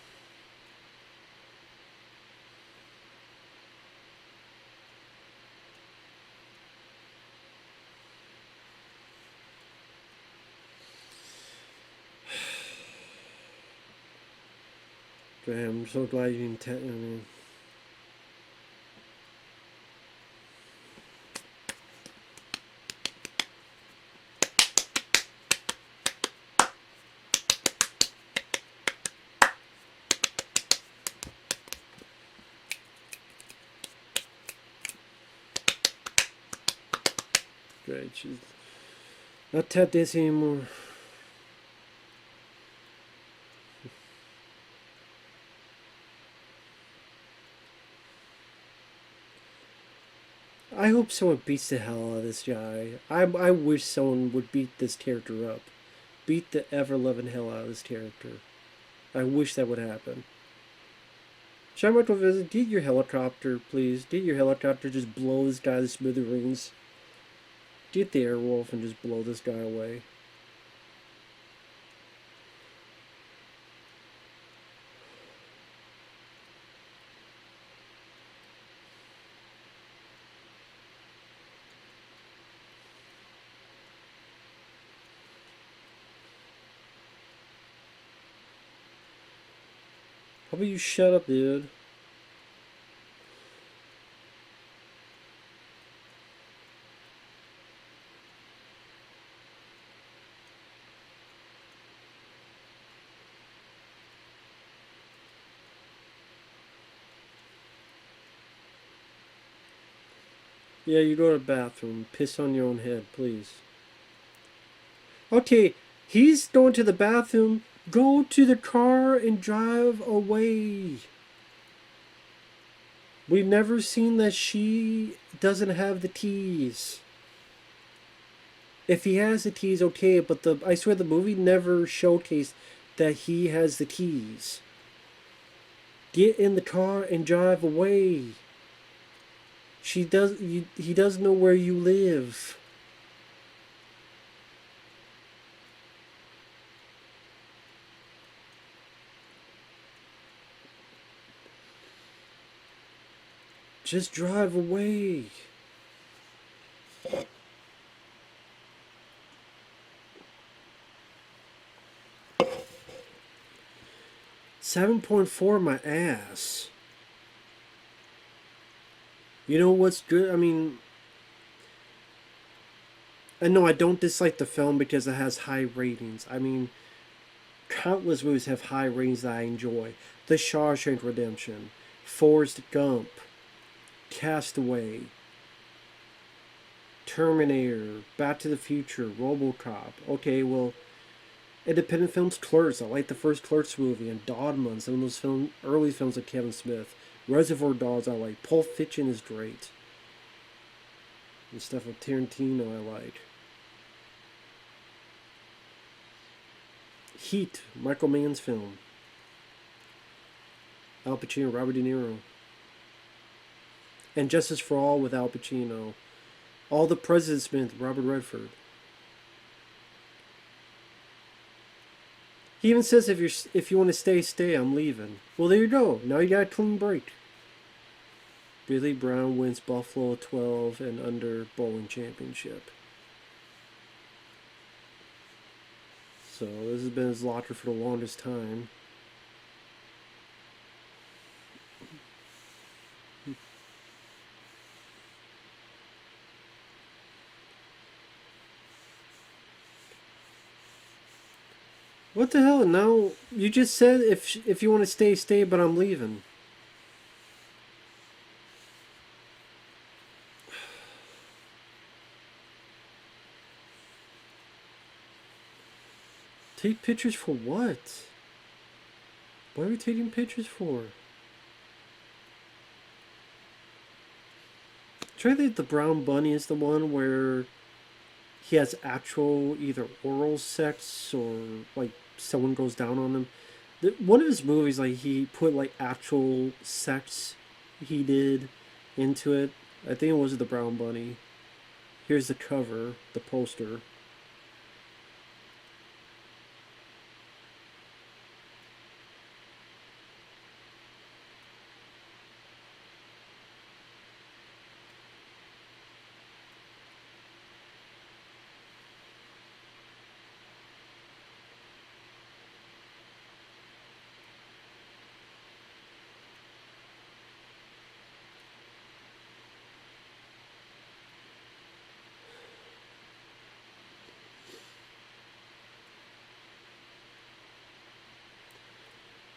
damn, I'm so glad you didn't I mean, great, she's not tap dancing anymore. I hope someone beats the hell out of this guy. I wish someone would beat this character up. Beat the ever-loving hell out of this character. I wish that would happen. Shawn Michael Vincent, get your helicopter, please. Get your helicopter, just blow this guy to smithereens. Get the Airwolf and just blow this guy away. How about you shut up, dude? Yeah, you go to the bathroom. Piss on your own head, please. Okay, he's going to the bathroom. Go to the car and drive away. We've never seen that she doesn't have the keys. If he has the keys, okay, but I swear the movie never showcased that he has the keys. Get in the car and drive away. He doesn't know where you live. Just drive away. $7.4 my ass. You know what's good? I mean, And no, I don't dislike the film because it has high ratings. I mean, countless movies have high ratings that I enjoy. The Shawshank Redemption, Forrest Gump, Castaway, Terminator, Back to the Future, RoboCop. Okay, well, independent films, Clerks. I like the first Clerks movie, and Dogma, and some of those early films of Kevin Smith. Reservoir Dogs, I like. Pulp Fiction is great. And stuff with Tarantino, I like. Heat, Michael Mann's film. Al Pacino, Robert De Niro. And Justice for All with Al Pacino. All the President's Men with Robert Redford. He even says if you want to stay, stay. I'm leaving. Well, there you go. Now you got a clean break. Billy Brown wins Buffalo 12 and under bowling championship. So this has been his locker for the longest time. What the hell? Now you just said if you want to stay, stay. But I'm leaving. Take pictures for what? What are we taking pictures for? Try to think the brown bunny is the one where he has actual either oral sex or like someone goes down on him. One of his movies, like he put like actual sex he did into it. I think it was the brown bunny. Here's the cover, the poster.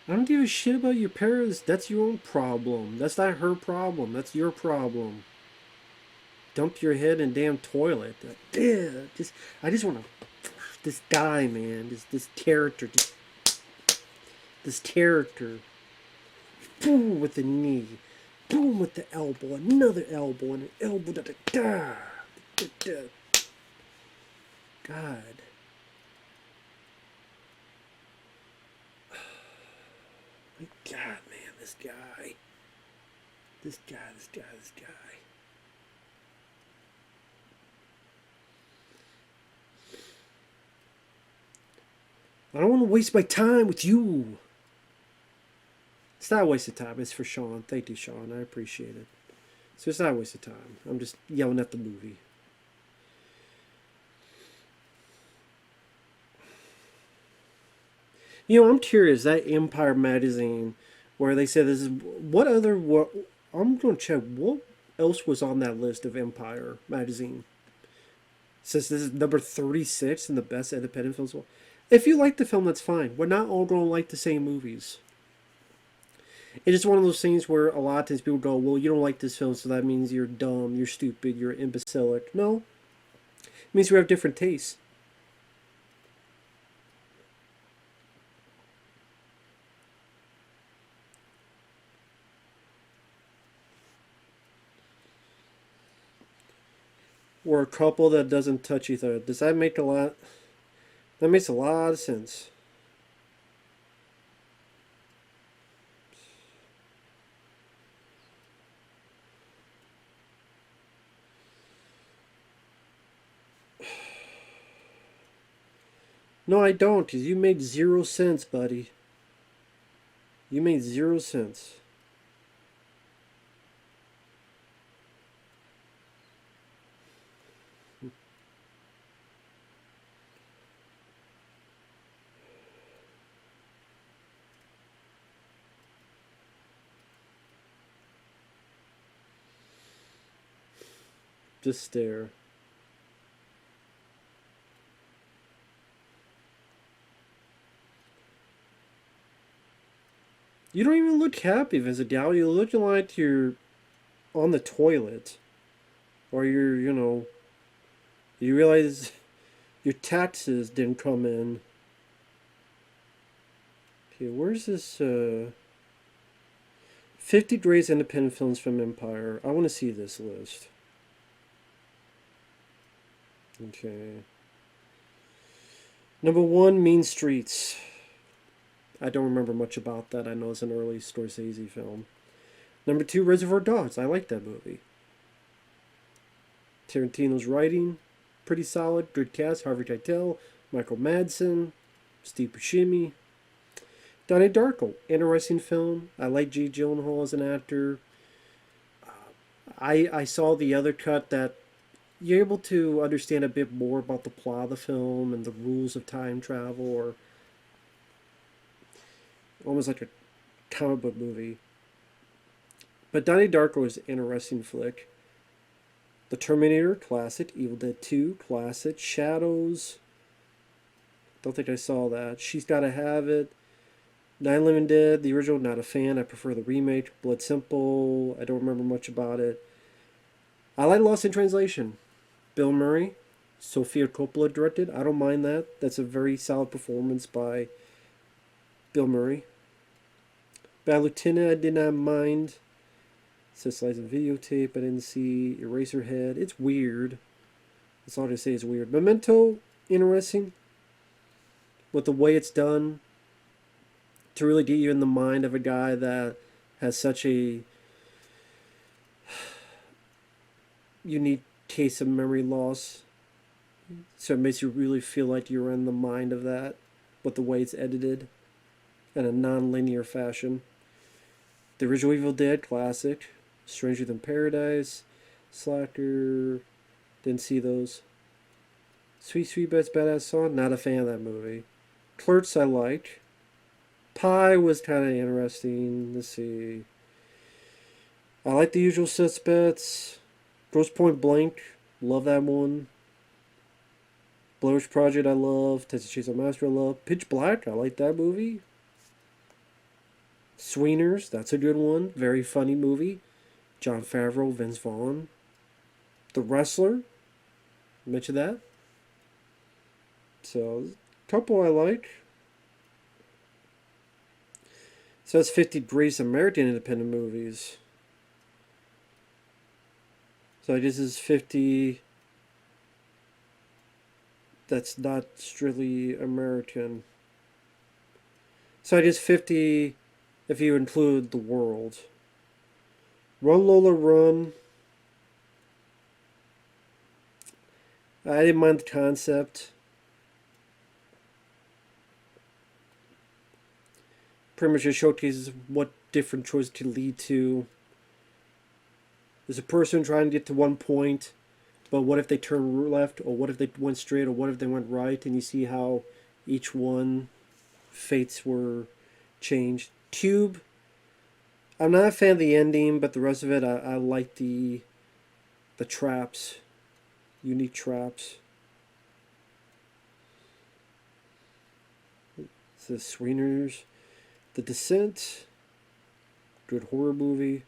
I don't give a shit about your parents. That's your own problem. That's not her problem. That's your problem. Dump your head in a damn toilet. Yeah, I just want to. This guy, man. This character. This character. Boom with the knee. Boom with the elbow. Another elbow and an elbow. Da, da, da, da, da. God. My God, man. This guy. This guy. This guy. This guy. I don't want to waste my time with you. It's not a waste of time. It's for Shawn. Thank you, Shawn. I appreciate it. So it's not a waste of time. I'm just yelling at the movie. You know, I'm curious. That Empire magazine, where they said this is what other what I'm going to check what else was on that list of Empire magazine. It says this is number 36 in the best independent films. If you like the film, that's fine. We're not all going to like the same movies. It's just one of those things where a lot of times people go, well, you don't like this film, so that means you're dumb, you're stupid, you're imbecilic. No. It means we have different tastes. We're a couple that doesn't touch each other. Does that make a lot? That makes a lot of sense. No, I don't, because you made 0 cents, buddy. You made 0 cents. Just stare. You don't even look happy, Vincent Gallo. You look like you're on the toilet. Or you realize your taxes didn't come in. Okay, where's this, 50 greatest independent films from Empire. I want to see this list. Okay. Number 1, Mean Streets. I don't remember much about that. I know it's an early Scorsese film. Number 2, Reservoir Dogs. I like that movie. Tarantino's writing, pretty solid. Good cast. Harvey Keitel, Michael Madsen, Steve Buscemi. Donnie Darko, interesting film. I like Jake Gyllenhaal as an actor. I saw the other cut that you're able to understand a bit more about the plot of the film and the rules of time travel, or almost like a comic book movie. But Donnie Darko is an interesting flick. The Terminator, classic. Evil Dead 2, classic. Shadows, don't think I saw that. She's Gotta Have It. Nine Living Dead, the original, not a fan. I prefer the remake. Blood Simple, I don't remember much about it. I like Lost in Translation. Bill Murray, Sofia Coppola directed. I don't mind that. That's a very solid performance by Bill Murray. Bad Lieutenant, I did not mind. Says slice of videotape, I didn't see. Eraserhead, it's weird. That's all I say is weird. Memento, interesting. With the way it's done, to really get you in the mind of a guy that has such a unique case of memory loss. So it makes you really feel like you're in the mind of that with the way it's edited in a non-linear fashion. The original Evil Dead, classic. Stranger Than Paradise, Slacker, didn't see those. Sweet Sweet Bet's Badass Song, not a fan of that movie. Clerks I like. Pie was kind of interesting. Let's see. I like The Usual Suspects. Grosse Point Blank, love that one. Blair Witch Project I love. Texas Chainsaw Massacre I love. Pitch Black, I like that movie. Sweeners, that's a good one. Very funny movie. Jon Favreau, Vince Vaughn. The Wrestler, mentioned that. So, a couple I like. So that's 50 greatest American independent movies. So this is 50 that's not strictly American. So I guess 50 if you include the world. Run Lola Run. I didn't mind the concept. Pretty much just showcases what different choices can lead to. There's a person trying to get to one point, but what if they turn left, or what if they went straight, or what if they went right, and you see how each one fates were changed. Cube, I'm not a fan of the ending, but the rest of it, I like the traps, unique traps. The Swingers, The Descent, good horror movie.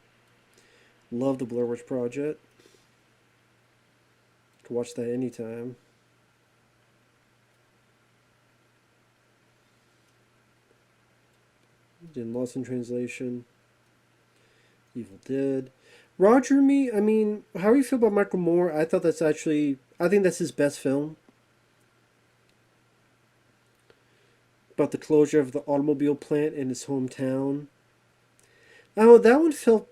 Love the Blair Witch Project. Could watch that anytime. Did Lost in Translation. Evil Dead. Roger and Me, I mean, how do you feel about Michael Moore? I thought that's actually, I think that's his best film. About the closure of the automobile plant in his hometown. I don't know, that one felt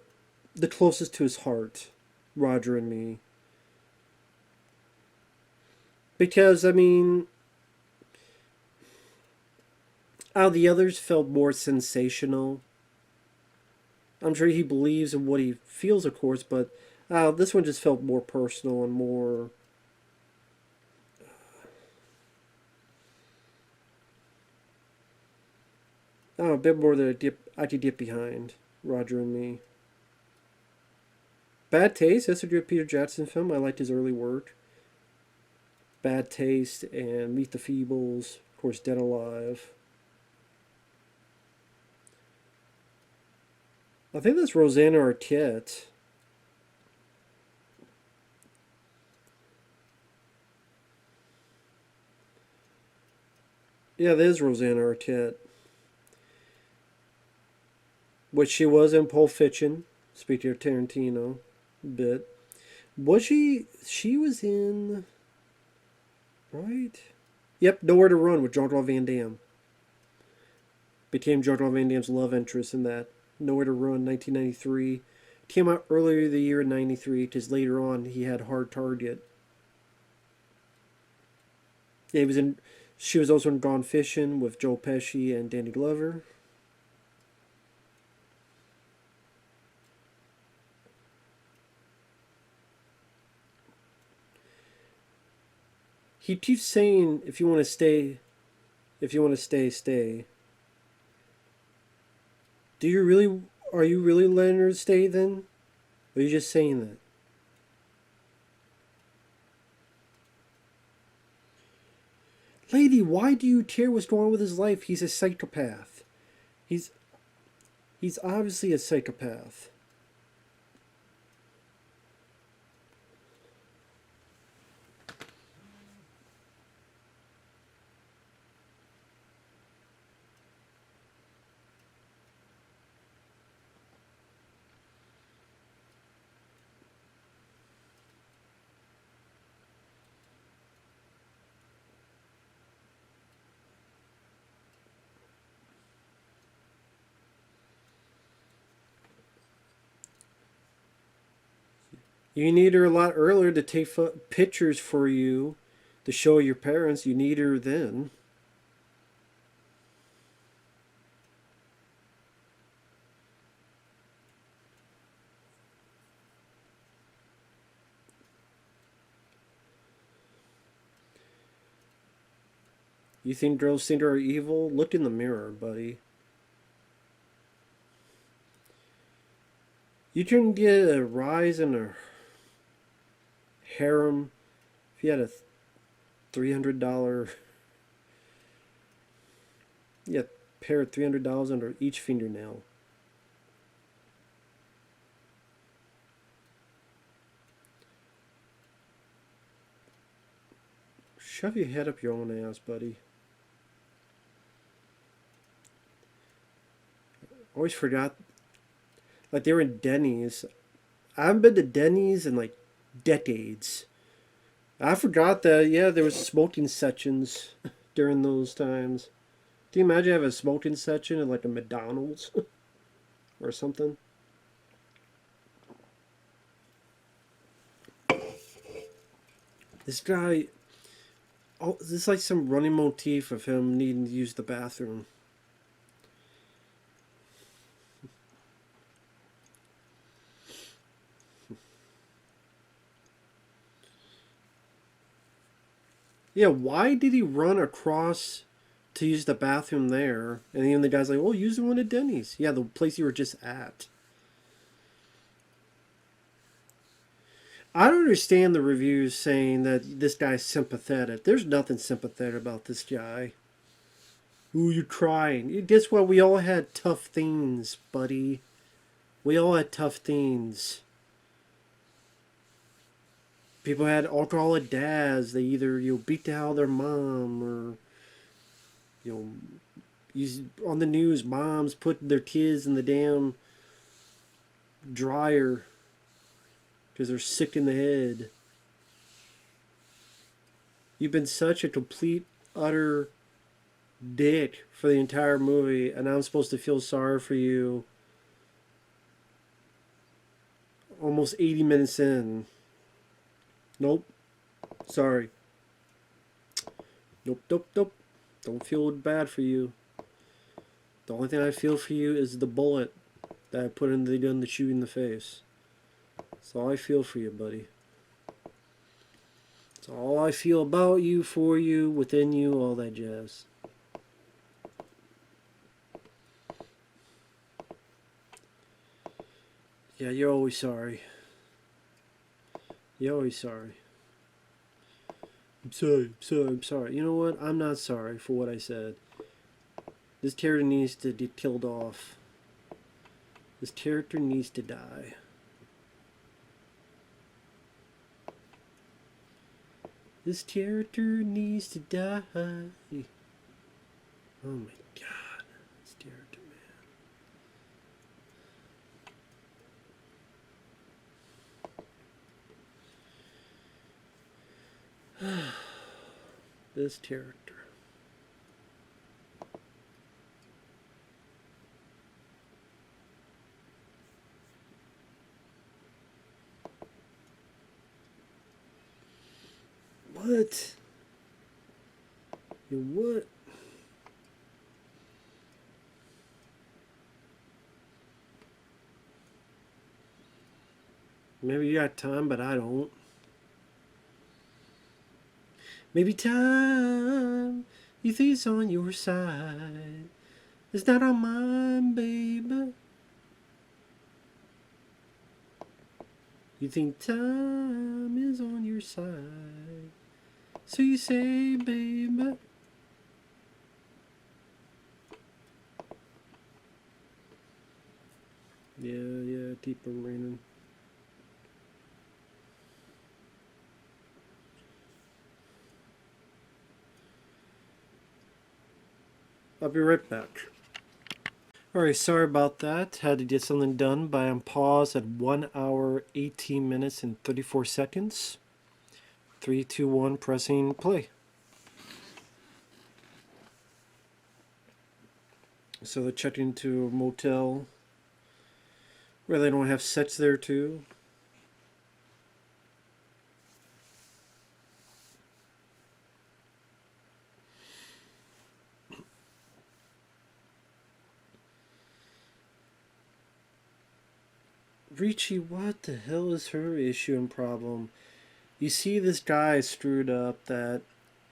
the closest to his heart. Roger and Me. Because, I mean, the others felt more sensational. I'm sure he believes in what he feels, of course, but this one just felt more personal and more. A bit more that I could get behind. Roger and Me. Bad Taste, that's a good Peter Jackson film. I liked his early work. Bad Taste and Meet the Feebles, of course, Dead Alive. I think that's Rosanna Arquette. Yeah, that is Rosanna Arquette. Which she was in Pulp Fiction. Speaking of Tarantino, a bit. Was she? She was in. Right? Yep, Nowhere to Run with Jean-Claude Van Damme. Became Jean-Claude Van Damme's love interest in that. Nowhere to Run, 1993. Came out earlier the year in 93, because later on he had Hard Target. Yeah, he was in. She was also in Gone Fishing with Joe Pesci and Danny Glover. He keeps saying, if you want to stay, if you want to stay, stay. Do you really, are you really letting her stay then? Or are you just saying that? Lady, why do you care what's going on with his life? He's a psychopath. He's he's obviously a psychopath. You need her a lot earlier to take pictures for you to show your parents. You need her then. You think girls think are evil? Look in the mirror, buddy. You can get a rise in a harem if you had a $300, yeah, pair of $300 under each fingernail. Shove your head up your own ass, buddy. Always forgot, like they were in Denny's. I haven't been to Denny's in like decades. I forgot that, yeah, there was smoking sections during those times. Can you imagine having a smoking section at like a McDonald's or something? This guy, oh, this is like some running motif of him needing to use the bathroom. Yeah, why did he run across to use the bathroom there? And then the guy's like, oh, use the one at Denny's. Yeah, the place you were just at. I don't understand the reviews saying that this guy's sympathetic. There's nothing sympathetic about this guy. Ooh, you're crying. Guess what? We all had tough things, buddy. We all had tough things. People had alcoholic dads. They either beat the hell out of their mom, or you know on the news, moms put their kids in the damn dryer because they're sick in the head. You've been such a complete, utter dick for the entire movie, and I'm supposed to feel sorry for you almost 80 minutes in. Nope. Sorry. Nope, nope, nope. Don't feel bad for you. The only thing I feel for you is the bullet that I put in the gun to shoot you in the face. That's all I feel for you, buddy. That's all I feel about you, for you, within you, all that jazz. Yeah, you're always sorry. You're always sorry. I'm sorry, I'm sorry, I'm sorry. You know what? I'm not sorry for what I said. This character needs to get killed off. This character needs to die. This character needs to die. Oh my god. This character, man. This character. What? What? Maybe you got time, but I don't. Maybe time, you think it's on your side. It's not on mine, baby. You think time is on your side. So you say, baby. Yeah, deeper raining. I'll be right back. Alright, sorry about that. Had to get something done, but I'm paused at 1 hour, 18 minutes, and 34 seconds. 3, 2, 1, pressing play. So they're checking into a motel where they don't have sex there too. Ricci, what the hell is her issue and problem? You see this guy screwed up that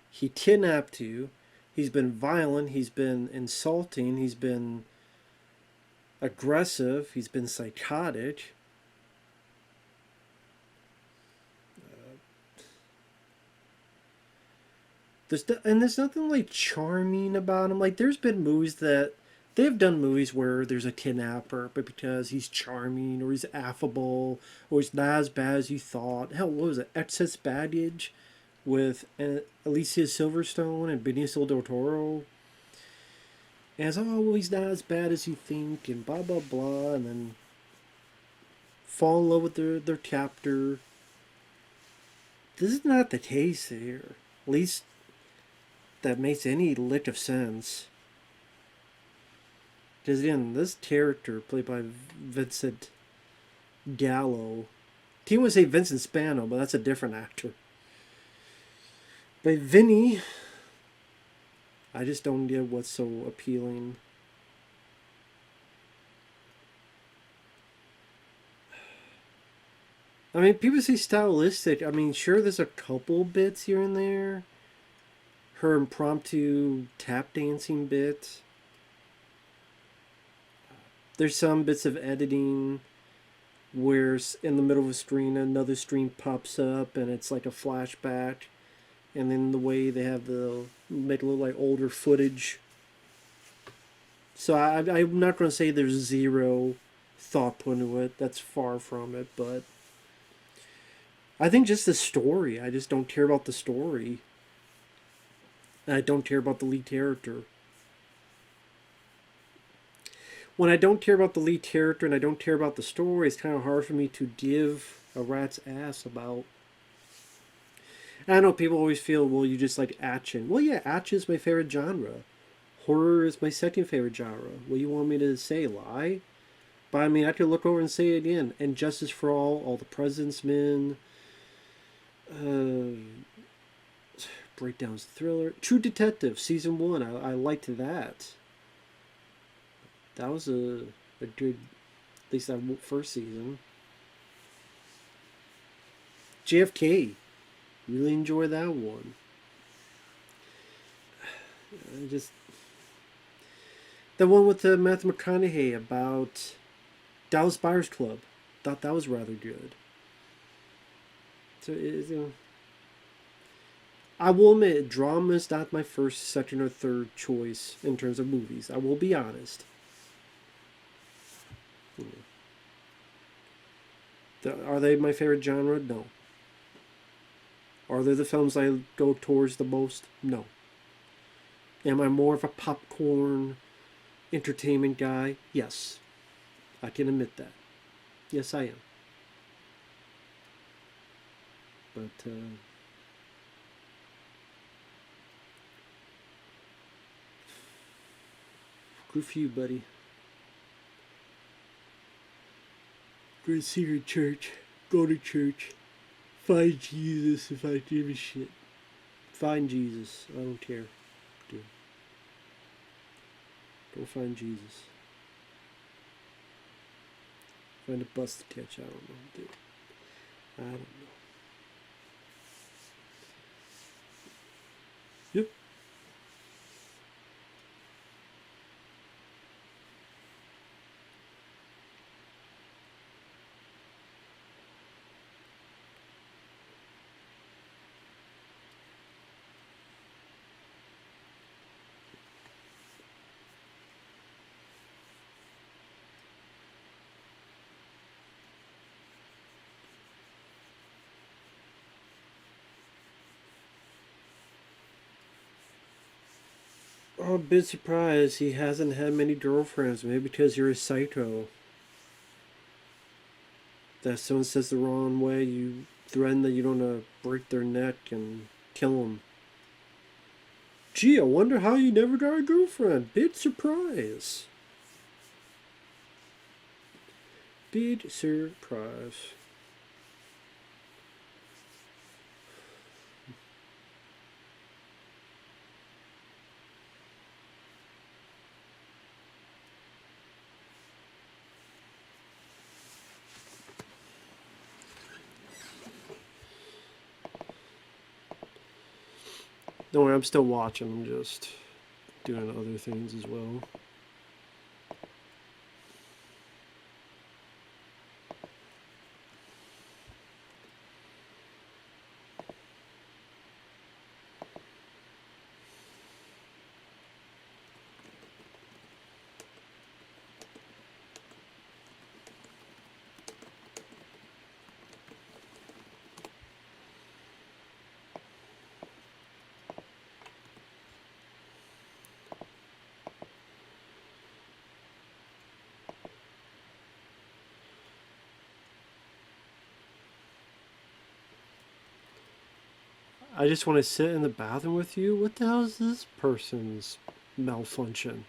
he kidnapped you. He's been violent. He's been insulting. He's been aggressive. He's been psychotic. There's nothing like charming about him. Like there's been movies that they've done movies where there's a kidnapper, but because he's charming or he's affable or he's not as bad as you thought. Hell, what was it? Excess Baggage with Alicia Silverstone and Benicio del Toro. As well, he's not as bad as you think, and blah blah blah, and then fall in love with their captor. This is not the case here. At least that makes any lick of sense. Because again, this character played by Vincent Gallo. He would say Vincent Spano, but that's a different actor. By Vinny, I just don't get what's so appealing. I mean, people say stylistic. I mean, sure, there's a couple bits here and there. Her impromptu tap dancing bit. There's some bits of editing where in the middle of a screen another screen pops up and it's like a flashback, and then the way they have the make it look like older footage. So I'm not going to say there's zero thought put into it. That's far from it, but I think just the story. I just don't care about the story. I don't care about the lead character. When I don't care about the lead character and I don't care about the story, it's kind of hard for me to give a rat's ass about. I know people always feel, well, you just like action. Well, yeah, action is my favorite genre. Horror is my second favorite genre. What do you want me to say? Lie? But I mean, I could look over and say it again. And Justice for All the President's Men, Breakdowns Thriller, True Detective Season 1. I liked that. That was a good, at least that first season. JFK. Really enjoy that one. The one with Matthew McConaughey about Dallas Buyers Club. Thought that was rather good. So I will admit, drama is not my first, second, or third choice in terms of movies. I will be honest. Are they my favorite genre? No. Are they the films I go towards the most? No. Am I more of a popcorn entertainment guy? Yes. I can admit that. Yes, I am. But, good for you, buddy. Go to secret church. Go to church. Find Jesus if I give a shit. Find Jesus. I don't care. Dude. Go find Jesus. Find a bus to catch. I don't know, dude. I don't know. Yep. I'm a bit surprised he hasn't had many girlfriends. Maybe because you're a psycho. That someone says the wrong way, you threaten that you don't break their neck and kill them. Gee, I wonder how you never got a girlfriend. Big surprise. Big surprise. Don't worry, I'm still watching. I'm just doing other things as well. I just want to sit in the bathroom with you. What the hell is this person's malfunction?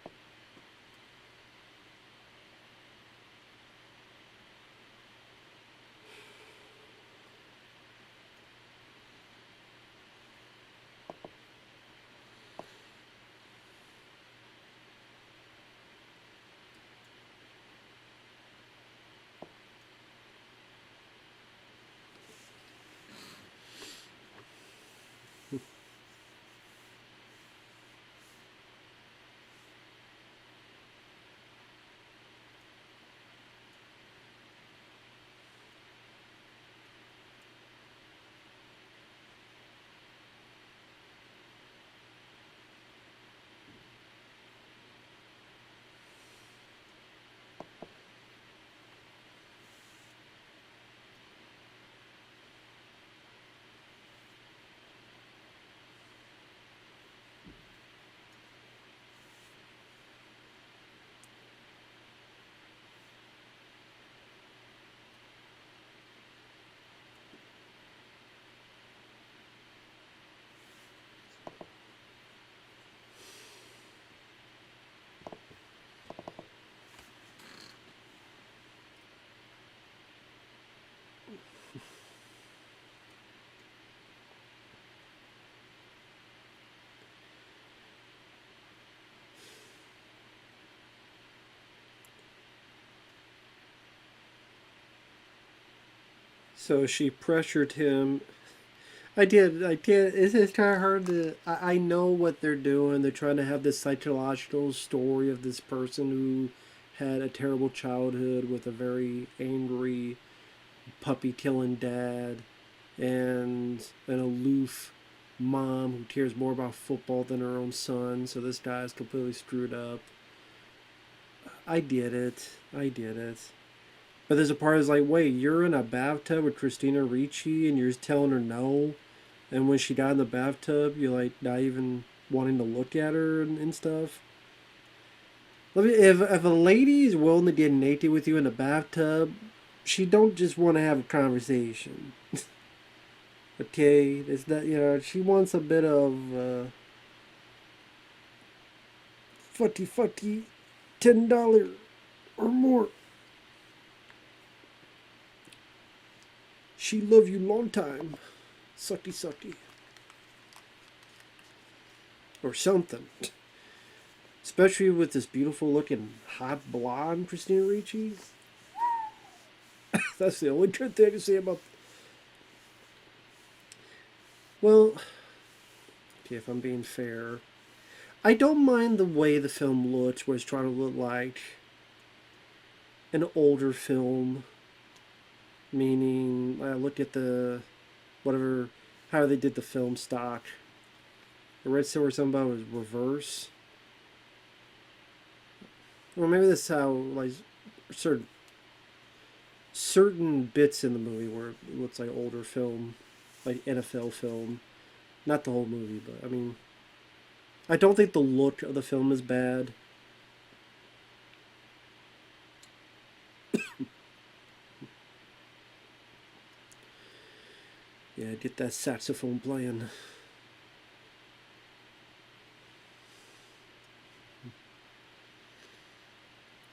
So she pressured him. I did. It's kind of hard to. I know what they're doing. They're trying to have this psychological story of this person who had a terrible childhood with a very angry puppy killing dad and an aloof mom who cares more about football than her own son. So this guy's completely screwed up. I did it. I did it. But there's a part that's like, wait, you're in a bathtub with Christina Ricci and you're just telling her no, and when she got in the bathtub, you're like not even wanting to look at her and stuff. If a lady is willing to get naked with you in the bathtub, she don't just want to have a conversation. Okay, it's that she wants a bit of fucky $10 or more. She love you long time, sucky or something. Especially with this beautiful looking hot blonde Christina Ricci. That's the only good thing to say about. Well, okay, if I'm being fair, I don't mind the way the film looks, where it's trying to look like an older film. Meaning, I look at the whatever how they did the film stock. I read somewhere something about it was reverse. Or maybe that's how like certain bits in the movie where it looks like older film, like NFL film. Not the whole movie, but I mean, I don't think the look of the film is bad. Yeah, get that saxophone playing.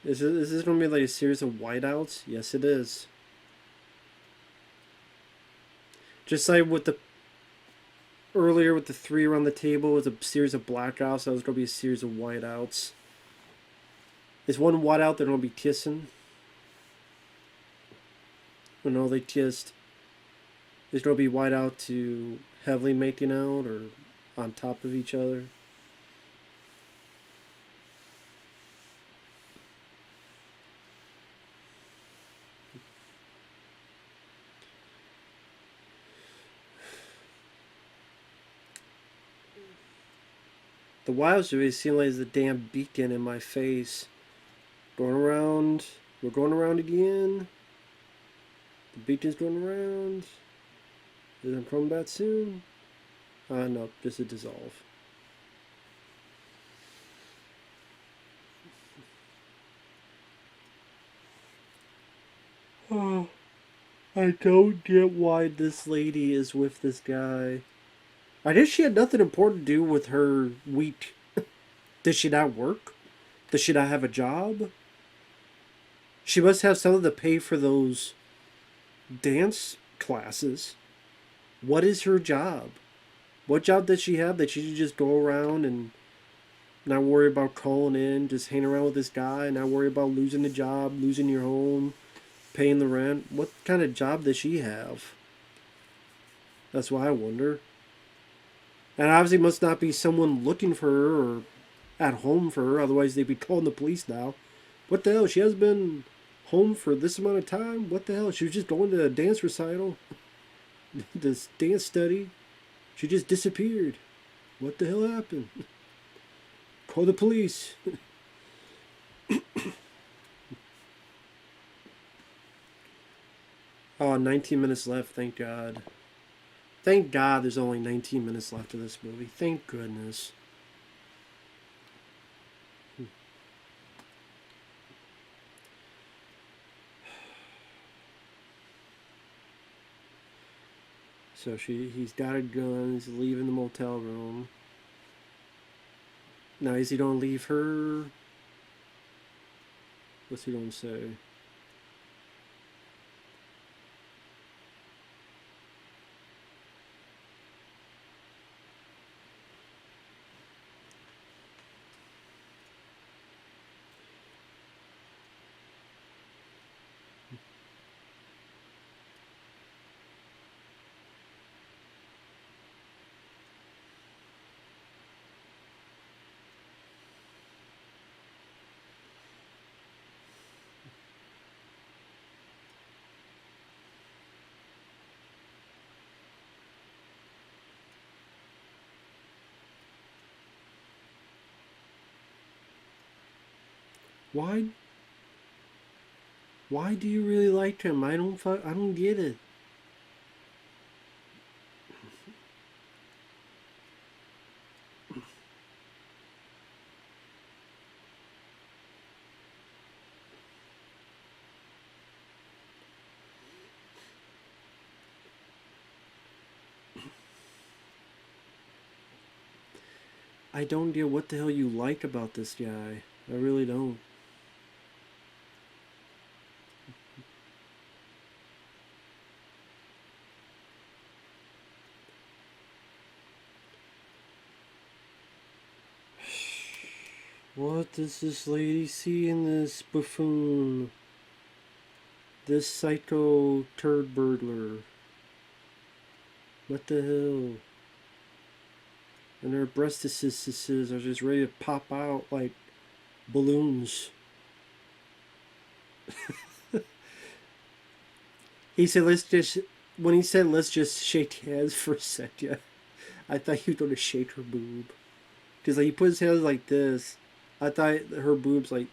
Is this going to be like a series of whiteouts? Yes, it is. Just like with the earlier with the three around the table was a series of blackouts. That was going to be a series of whiteouts. Is one whiteout they're going to be kissing? Or no, they kissed. Is going to be whiteout to heavily making out or on top of each other? The wilds really seem like the damn beacon in my face. Going around. We're going around again. The beacon's going around. Is it coming back soon? No, just a dissolve. Oh, I don't get why this lady is with this guy. I guess she had nothing important to do with her week. Did she not work? Does she not have a job? She must have something to pay for those dance classes. What is her job? What job does she have that she should just go around and not worry about calling in, just hang around with this guy, not worry about losing the job, losing your home, paying the rent? What kind of job does she have? That's why I wonder. And obviously must not be someone looking for her or at home for her, otherwise they'd be calling the police now. What the hell? She has been home for this amount of time? What the hell? She was just going to a dance recital, this dance study. She just disappeared. What the hell happened? Call the police. Oh, 19 minutes left, thank God. Thank God there's only 19 minutes left of this movie. Thank goodness. So he's got a gun, he's leaving the motel room. Now is he gonna leave her? What's he gonna say? Why? Why do you really like him? I don't get it. I don't get what the hell you like about this guy. I really don't. What does this lady see in this buffoon? This psycho turd burglar. What the hell? And her breastises are just ready to pop out like balloons. He said, when he said, let's just shake hands for a second, I thought he was going to shake her boob. Because like, he put his hands like this. I thought her boobs, like,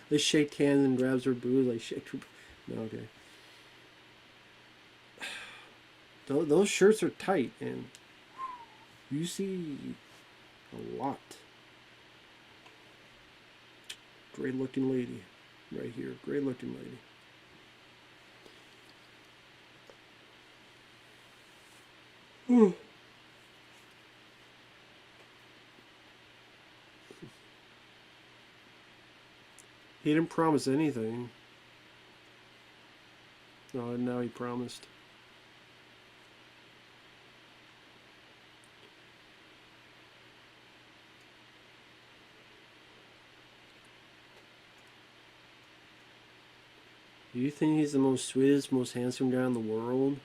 let's shake hands and grabs her boobs, like, shake her. No, okay. Those shirts are tight, and you see a lot. Great looking lady. Right here. Great looking lady. He didn't promise anything. Oh, and now he promised. Do you think he's the most sweetest, most handsome guy in the world?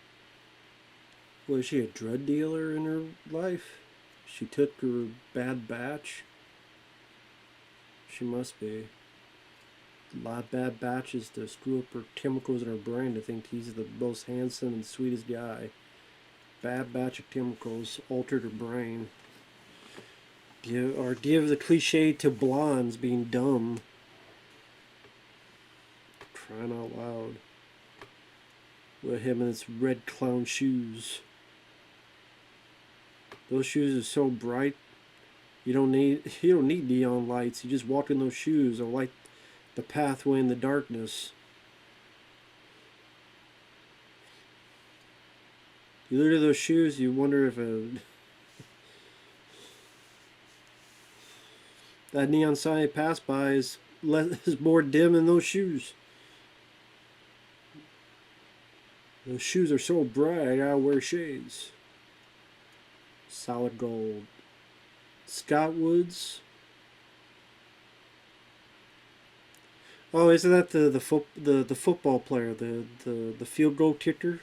Was she a drug dealer in her life? She took her bad batch? She must be. A lot of bad batches to screw up her chemicals in her brain to think he's the most handsome and sweetest guy. Bad batch of chemicals altered her brain. Or give the cliche to blondes being dumb. Crying out loud. With him in his red clown shoes. Those shoes are so bright. You don't need neon lights. You just walk in those shoes. They'll light the pathway in the darkness. You look at those shoes, you wonder if that neon sign passed by is more dim than those shoes. Those shoes are so bright, I gotta wear shades. Solid gold. Scott Woods. Oh, isn't that the football player, the field goal kicker?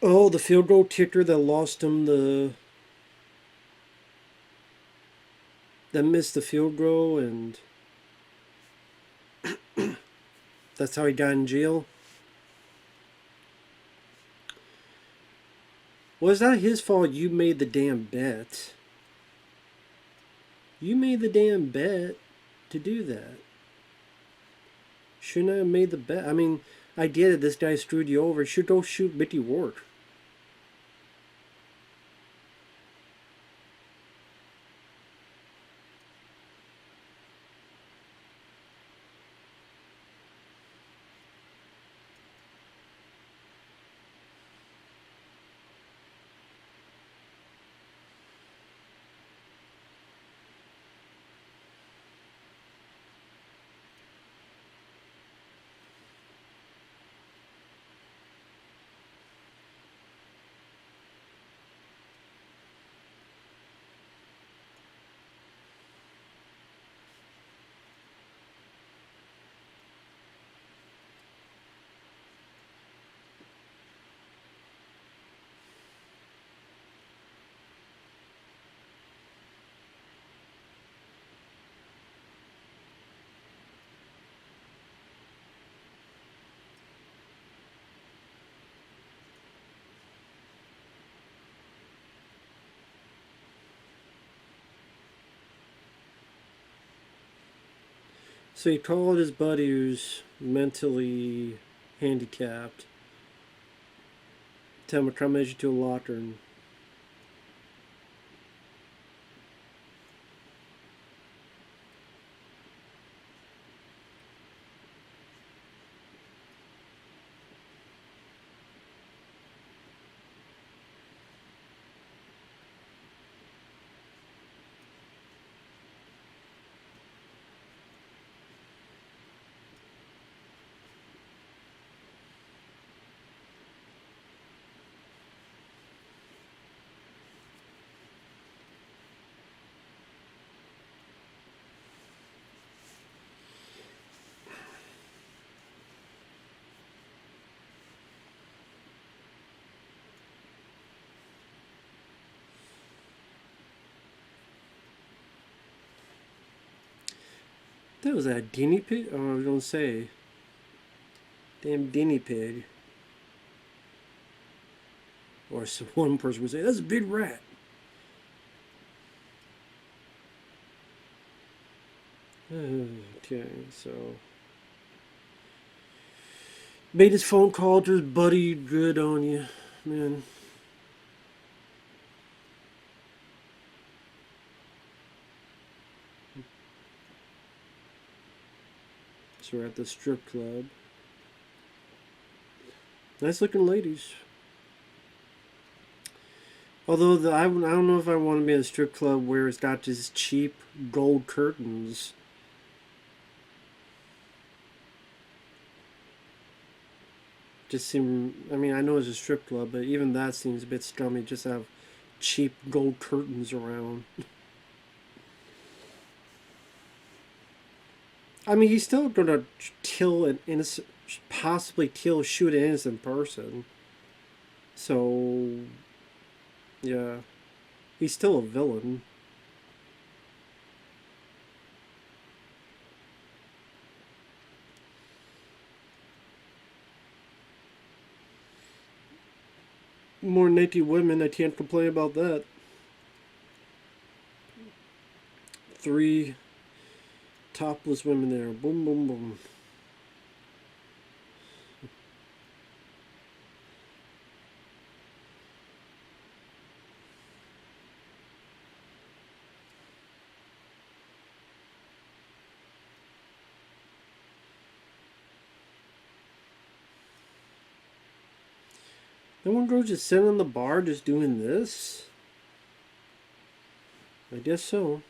Oh, the field goal kicker that lost him that missed the field goal, and that's how he got in jail. Well, it's not his fault you made the damn bet. You made the damn bet to do that. Shouldn't I have made the bet? I mean, I get it, this guy screwed you over. You should go shoot Mickey Rourke. So he called his buddy who's mentally handicapped. Tell him to come measure to a locker and that was a guinea pig? Oh, I was gonna say. Damn guinea pig. Or some, one person would say, that's a big rat. Okay, so. Made his phone call to his buddy. Good on you, man. So we're at the strip club. Nice looking ladies. Although I don't know if I want to be in a strip club where it's got just cheap gold curtains. Just seem. I mean, I know it's a strip club, but even that seems a bit scummy. Just have cheap gold curtains around. I mean, he's still gonna kill an innocent, possibly shoot an innocent person. So, yeah, he's still a villain. More naked women, I can't complain about that. 3 topless women there. Boom, boom, boom. No one girl just sitting in the bar just doing this? I guess so.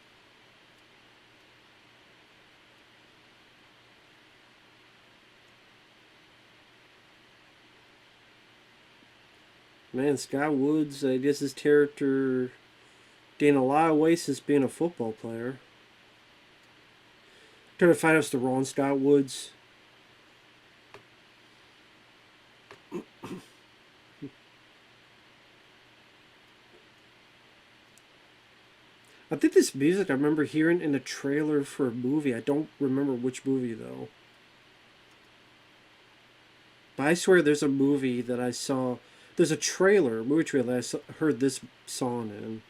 Man, Scott Woods, I guess his character gained a lot of weight since being a football player. Trying to find us the wrong Scott Woods. I think this music I remember hearing in the trailer for a movie. I don't remember which movie though. But I swear there's a movie that I saw. There's a trailer, movie trailer that heard this song in.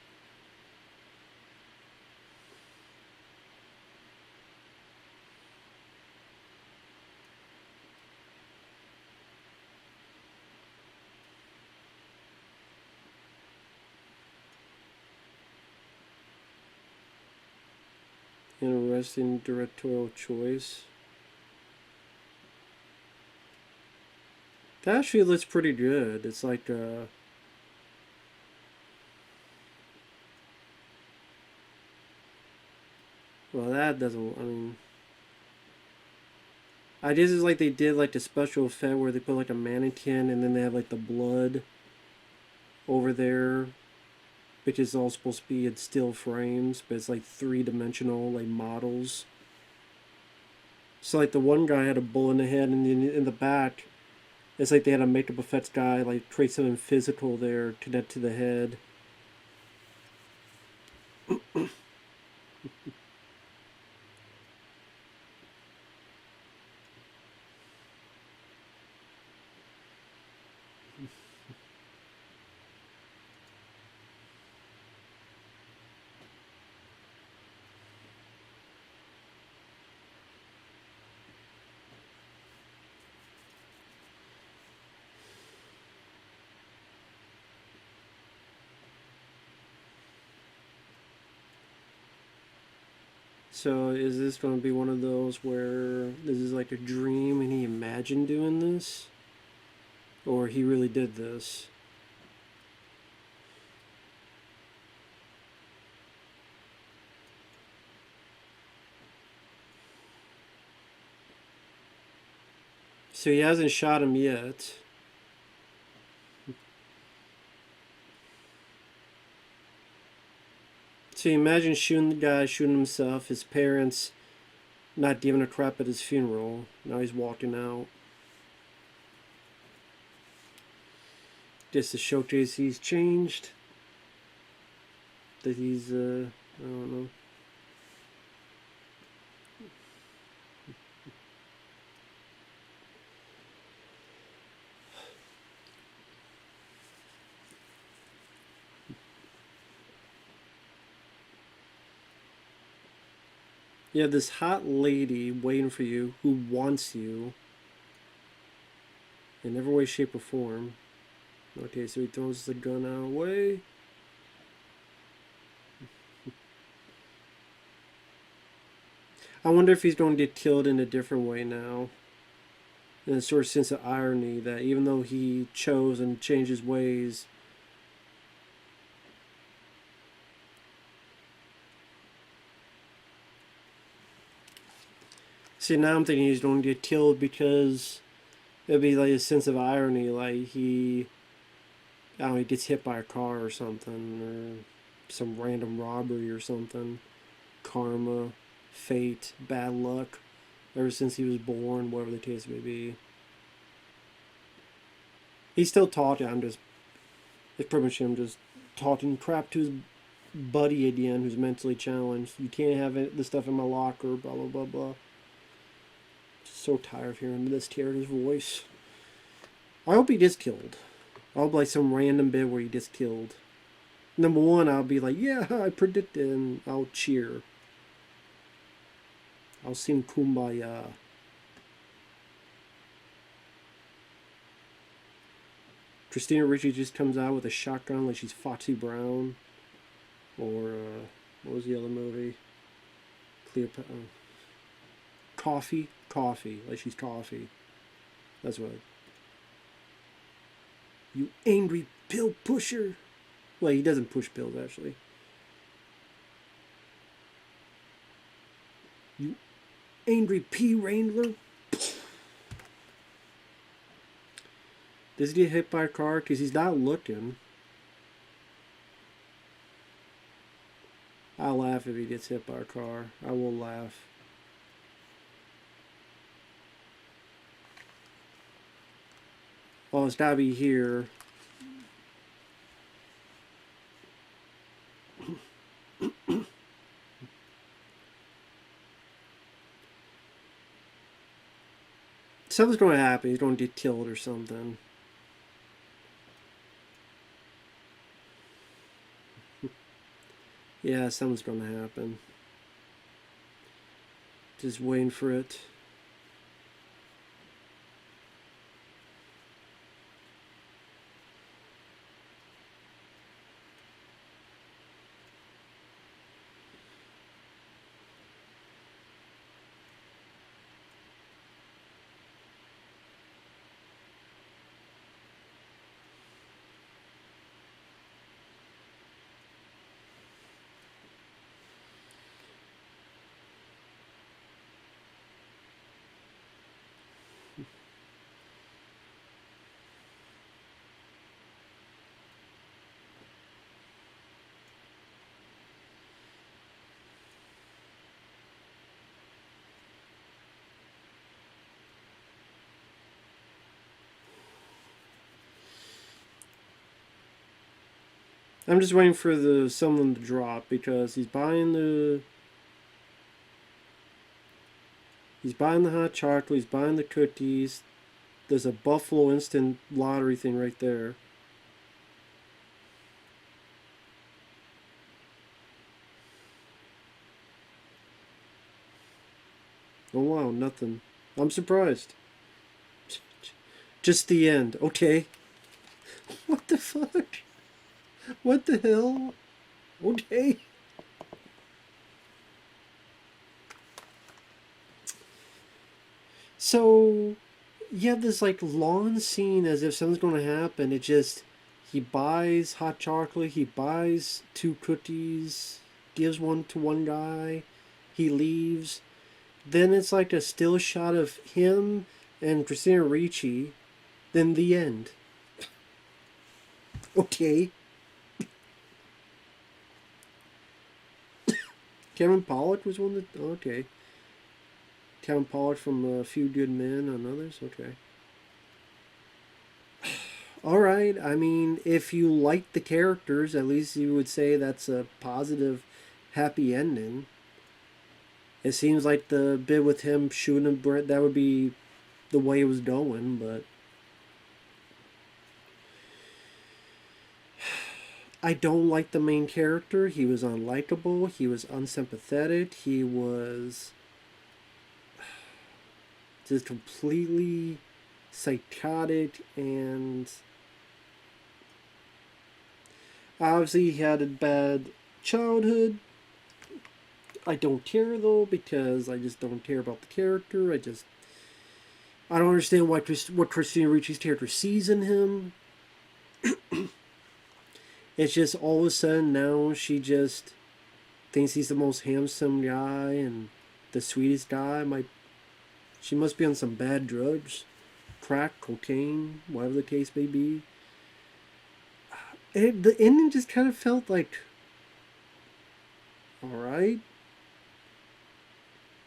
Interesting directorial choice. That actually looks pretty good. It's like well, that doesn't. I mean, I guess it's like they did like the special effect where they put like a mannequin and then they have like the blood over there, which is all supposed to be in still frames, but it's like 3-dimensional like models. So like the one guy had a bullet in the head, and in the back, it's like they had a makeup effects guy like create something physical there connect to the head. So is this going to be one of those where this is like a dream and he imagined doing this? Or he really did this? So he hasn't shot him yet. So you imagine shooting the guy, shooting himself, his parents not giving a crap at his funeral. Now he's walking out. Just to showcase he's changed. That he's, I don't know. You have this hot lady waiting for you who wants you in every way, shape, or form. Okay, so he throws the gun out away. I wonder if he's going to get killed in a different way now. In a sort of sense of irony that even though he chose and changed his ways, see, now I'm thinking he's going to get killed because it'd be like a sense of irony, like he, I don't know, he gets hit by a car or something, or some random robbery or something. Karma, fate, bad luck, ever since he was born, whatever the case may be. He's still talking, it's pretty much him just talking crap to his buddy again who's mentally challenged. You can't have this stuff in my locker, blah, blah, blah, blah. So tired of hearing this character's voice. I hope he gets killed. I hope like some random bit where he gets killed. Number one, I'll be like, yeah, I predicted, and I'll cheer. I'll sing Kumbaya. Christina Ricci just comes out with a shotgun like she's Foxy Brown. Or, what was the other movie? Cleopatra. Coffee, like she's coffee. That's what. You angry pill pusher. Well, he doesn't push pills, actually. You angry pea wrangler. Does he get hit by a car? Because he's not looking. I'll laugh if he gets hit by a car. I will laugh. Oh, it's gotta be here. Something's going to happen. He's going to get killed or something. Yeah, something's going to happen. Just waiting for it. I'm just waiting for someone to drop because he's buying the hot chocolate, he's buying the cookies. There's a Buffalo instant lottery thing right there. Oh wow, nothing. I'm surprised. Just the end. Okay. What the fuck? What the hell? Okay. So you have this like long scene as if something's going to happen. It just, he buys hot chocolate, he buys two cookies, gives one to one guy, he leaves. Then it's like a still shot of him and Christina Ricci. Then the end. Okay. Kevin Pollak was one that. Okay. Kevin Pollak from A Few Good Men and others. Okay. All right. I mean, if you like the characters, at least you would say that's a positive, happy ending. It seems like the bit with him shooting Brent, that would be the way it was going, but I don't like the main character. He was unlikable. He was unsympathetic. He was just completely psychotic, and obviously he had a bad childhood. I don't care though, because I just don't care about the character. I don't understand what Christina Ricci's character sees in him. It's just all of a sudden now she just thinks he's the most handsome guy and the sweetest guy. She must be on some bad drugs, crack, cocaine, whatever the case may be. The ending just kind of felt like, all right.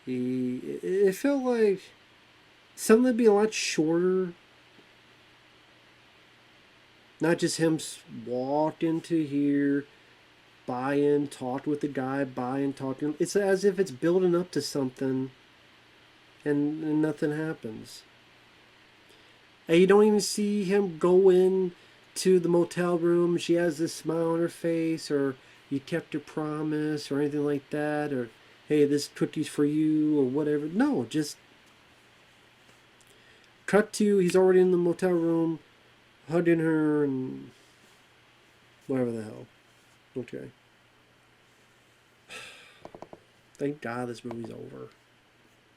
It felt like something that'd be a lot shorter. Not just him walk into here, buy in, talk with the guy, buy in, talk to him. It's as if it's building up to something, and nothing happens. And you don't even see him go in to the motel room. She has this smile on her face, or you kept your promise, or anything like that, or hey, this cookie's for you, or whatever. No, just cut to he's already in the motel room, hugging her, and whatever the hell. Okay. Thank God this movie's over,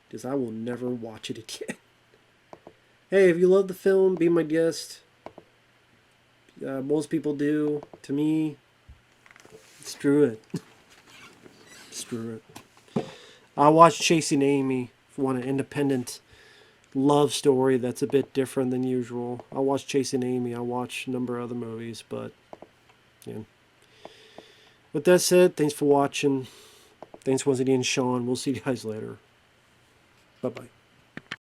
because I will never watch it again. Hey, if you love the film, be my guest. Most people do. To me, screw it. Screw it. I watched Chasing Amy. If you want an independent love story that's a bit different than usual. I watched Chasing Amy. I watched a number of other movies, but yeah. With that said, thanks for watching. Thanks once again, Shawn. We'll see you guys later. Bye bye.